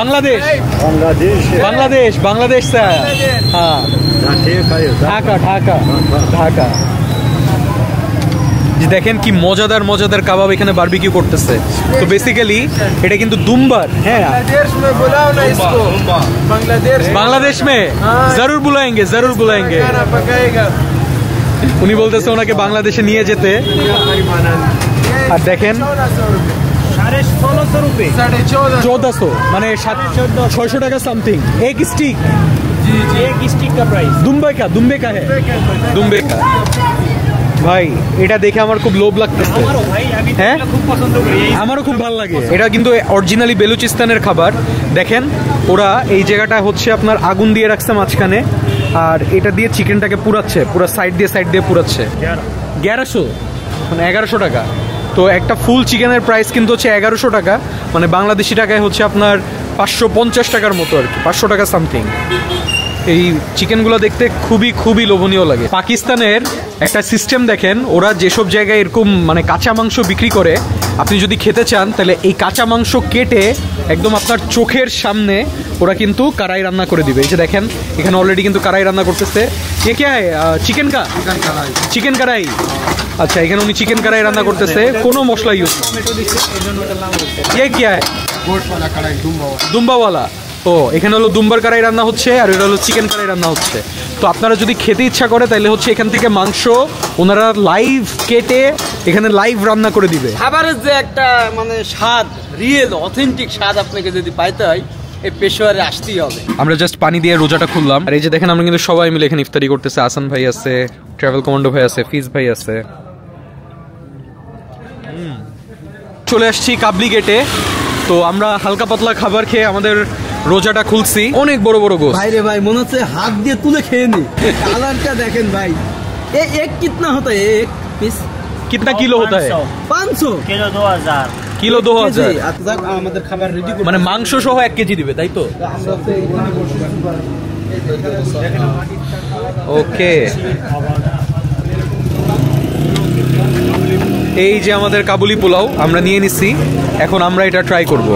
বাংলাদেশ से आया। हाँ, ढाका। যে দেখেন কি মজাদার মজাদার কাবাব এখানে বারবিকিউ করতেছে। তো বেসিক্যালি এটা কিন্তু দুম্বার। হ্যাঁ বাংলাদেশ মে জরুর বুলায়েঙ্গে, জরুর বুলায়েঙ্গে। উনি বলতেছে ওনাকে বাংলাদেশে নিয়ে যেতে। আর দেখেন 1400 মানে 600 টাকা সামথিং এক স্টিক। एक स्टिक का प्राइस दुम्बे का है दुम्बे का। ভাই এটা দেখে আমার খুব লোভ লাগতেছে। হ্যাঁ আমারও খুব ভালো লাগে। এটা কিন্তু অরিজিনালি বেলুচিস্তানের খাবার। দেখেন ওরা এই জায়গাটা হচ্ছে আপনার আগুন দিয়ে রাখছে মাঝখানে, আর এটা দিয়ে চিকেনটাকে পুরাচ্ছে, পুরো সাইড দিয়ে পুরাচ্ছে। 1100 মানে 1100 টাকা। তো একটা ফুল চিকেনের প্রাইস কিন্তু হচ্ছে 1100 টাকা, মানে বাংলাদেশি টাকায় হচ্ছে আপনার 550 টাকার মতো আর কি, 500 টাকা সামথিং। এই চিকেনগুলো দেখতে খুবই খুবই লোভনীয় লাগে। পাকিস্তানের একটা সিস্টেম দেখেন, ওরা যেসব জায়গায় এরকম মানে কাঁচা মাংস বিক্রি করে, আপনি যদি খেতে চান তাহলে এই কাঁচা মাংস কেটে একদম আপনার চোখের সামনে ওরা কিন্তু কড়াই রান্না করে দিবে। এই যে দেখেন এখানে অলরেডি কিন্তু কড়াই রান্না করতেছে। কে কে চিকেন কড়াই। আচ্ছা এখানে উনি চিকেন কড়াই রান্না করতেছে, কোনো মশলা ইউজ দুম্বাওয়ালা। ও এখানে হলো দুম্বার কড়াই রান্না হচ্ছে, আর এটা হলো চিকেন কড়াই রান্না হচ্ছে। তো আপনারা যদি খেতে ইচ্ছা করে তাহলে হচ্ছে এখান থেকে মাংস ওনারা লাইভ কেটে এখানে লাইভ রান্না করে দিবে। খাবারের যে একটা মানে স্বাদ, রিয়েল অথেন্টিক স্বাদ আপনাকে যদি পাইতে হয় এই পেশোয়ারে আসতেই হবে। আমরা জাস্ট পানি দিয়ে রোজাটা খুললাম, আর এই যে দেখেন আমরা কিন্তু সবাই মিলে এখানে ইফতারি করতেছে। আসান ভাই আছে, ট্রাভেল কমান্ডো ভাই আছে, ফিজ ভাই আছে। চলে আসছি কাবলি গেটে। তো আমরা হালকা পাতলা খাবার খেয়ে আমাদের রোজাটা খুলছি। অনেক বড় বড় গোশ ভাই রে ভাই, মনে হচ্ছে হাত দিয়ে তুলে খেয়ে নি। কালারটা দেখেন ভাই। এক কিতনা হতা है एक पीस? कितना किलो होता है? 500 किलो 2000 কিলো 2000। আমাদের খাবার রেডি করে মানে মাংস সহ 1 কেজি দিবে তাই তো? ওকে এই যে আমাদের কাবুলি পোলাও আমরা নিয়ে নিচ্ছি, এখন আমরা এটা ট্রাই করব।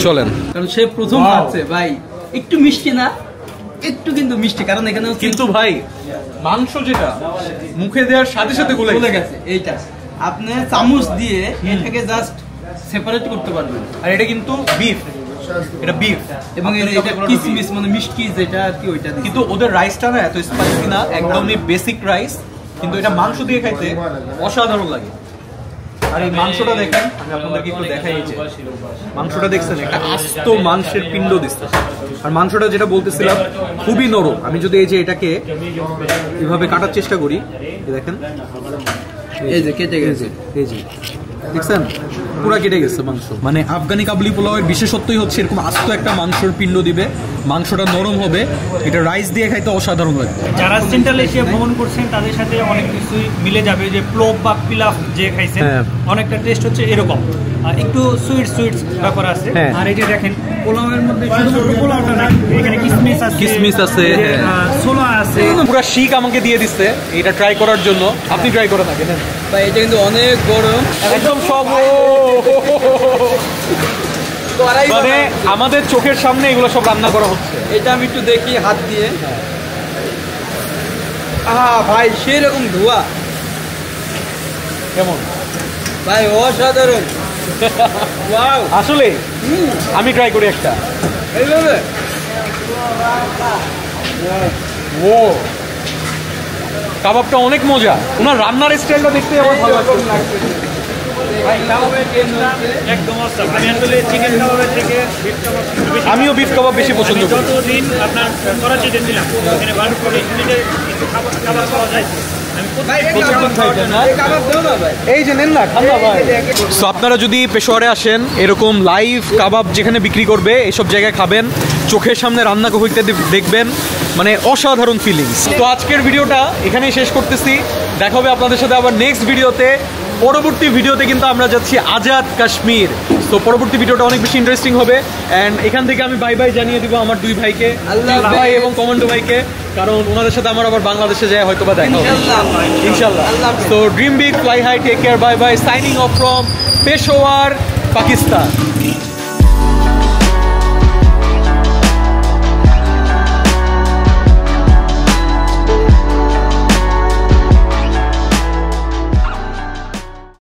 চলেন। কারণ সে প্রথম খাচ্ছে ভাই, একটু মিষ্টি না, একটু কিন্তু মিষ্টি, কারণ এখানে কিন্তু ভাই মাংস যেটা মুখে দেওয়ার সাথে সাথে গলে গেছে। এইটা আপনি চামচ দিয়ে এটাকে জাস্ট সেপারেট করতে পারবেন। আর এটা কিন্তু বিফ, এটা বিফ এবং এটা কিসমিস মানে মিষ্টি যেটা আর কি ওইটা। কিন্তু ওদের রাইসটা না এত স্পাইসি না, একদমই বেসিক রাইস, কিন্তু এটা মাংস দিয়ে খাইতে অসাধারণ লাগে। আর এই মাংসটা দেখেন, আমি আপনাদেরকে একটু দেখাই। এই যে মাংসটা দেখছেন, একটা আস্ত মাংসের পিণ্ড দিচ্ছে। আর মাংসটা যেটা বলতেছিলাম খুবই নরম। আমি যদি এই যে এটাকে এভাবে কাটার চেষ্টা করি, দেখেন এই যে কেটে গেছে, এই যে দেখছেন পুরা কেটে গেছে মাংস। মানে আফগানি কাবুলি পোলাওয়ের বিশেষত্বই হচ্ছে এরকম আস্ত একটা মাংসের পিণ্ড দিবে, মাংসটা নরম হবে, এটা রাইস দিয়ে খাইতে অসাধারণ লাগবে। যারা সেন্ট্রাল এশিয়া ভ্রমণ করছেন তাদের সাথে অনেক কিছুই মিলে যাবে। যে প্লোভ বা পিলাফ যে খাইছেন অনেকটা টেস্ট হচ্ছে এরকম, একটু সুইট ব্যাপার আছে। আর এই যে দেখেন পোলাওয়ের মধ্যে শুধুমাত্র পোলাওটা না, এখানে কিসমিস আছে, ছোলা আছে, পুরো শিক আমাকে দিয়ে দিচ্ছে এটা ট্রাই করার জন্য। আপনি ট্রাই করে থাকেন ভাই, এটা কিন্তু অনেক গরম একদম সব। মানে আমাদের চোখের সামনে এগুলো সব রান্না করা হচ্ছে। এটা আমি একটু দেখি হাত দিয়ে। ভাই সেরকম ধোয়া, কেমন ভাই অসাধারণ। আসলে আমি ট্রাই করি একটা এইভাবে। ও কাবাবটা অনেক মজা, ওনার রান্নার স্টাইলটা দেখতে আমার ভালো লাগছে। আমিও বিফ কাবাব বেশি পছন্দ করি। যতদিন আপনার করাচিতে ছিলাম এখানে ভালো খাবার পাওয়া যায়। সো আপনারা যদি পেশোয়ারে আসেন, এরকম লাইভ কাবাব যেখানে বিক্রি করবে এসব জায়গায় খাবেন, চোখের সামনে রান্না হইতে দেখবেন, মানে অসাধারণ ফিলিংস। তো আজকের ভিডিওটা এখানেই শেষ করতেছি, দেখা হবে আপনাদের সাথে আবার নেক্সট ভিডিওতে। পরবর্তী ভিডিওতে কিন্তু আমরা যাচ্ছি আজাদ কাশ্মীর। তো পরবর্তী ভিডিওটা অনেক বেশি ইন্টারেস্টিং হবে। অ্যান্ড এখান থেকে আমি বাই বাই জানিয়ে দিব আমার দুই ভাইকে, ভাই এবং কমান্ডো ভাইকে, কারণ ওনাদের সাথে আমার আবার বাংলাদেশে যায় হয়তো বা দেখা হবে ইনশাল্লাহ। তো dream big, fly high, take care, bye bye, signing off from Peshawar, Pakistan.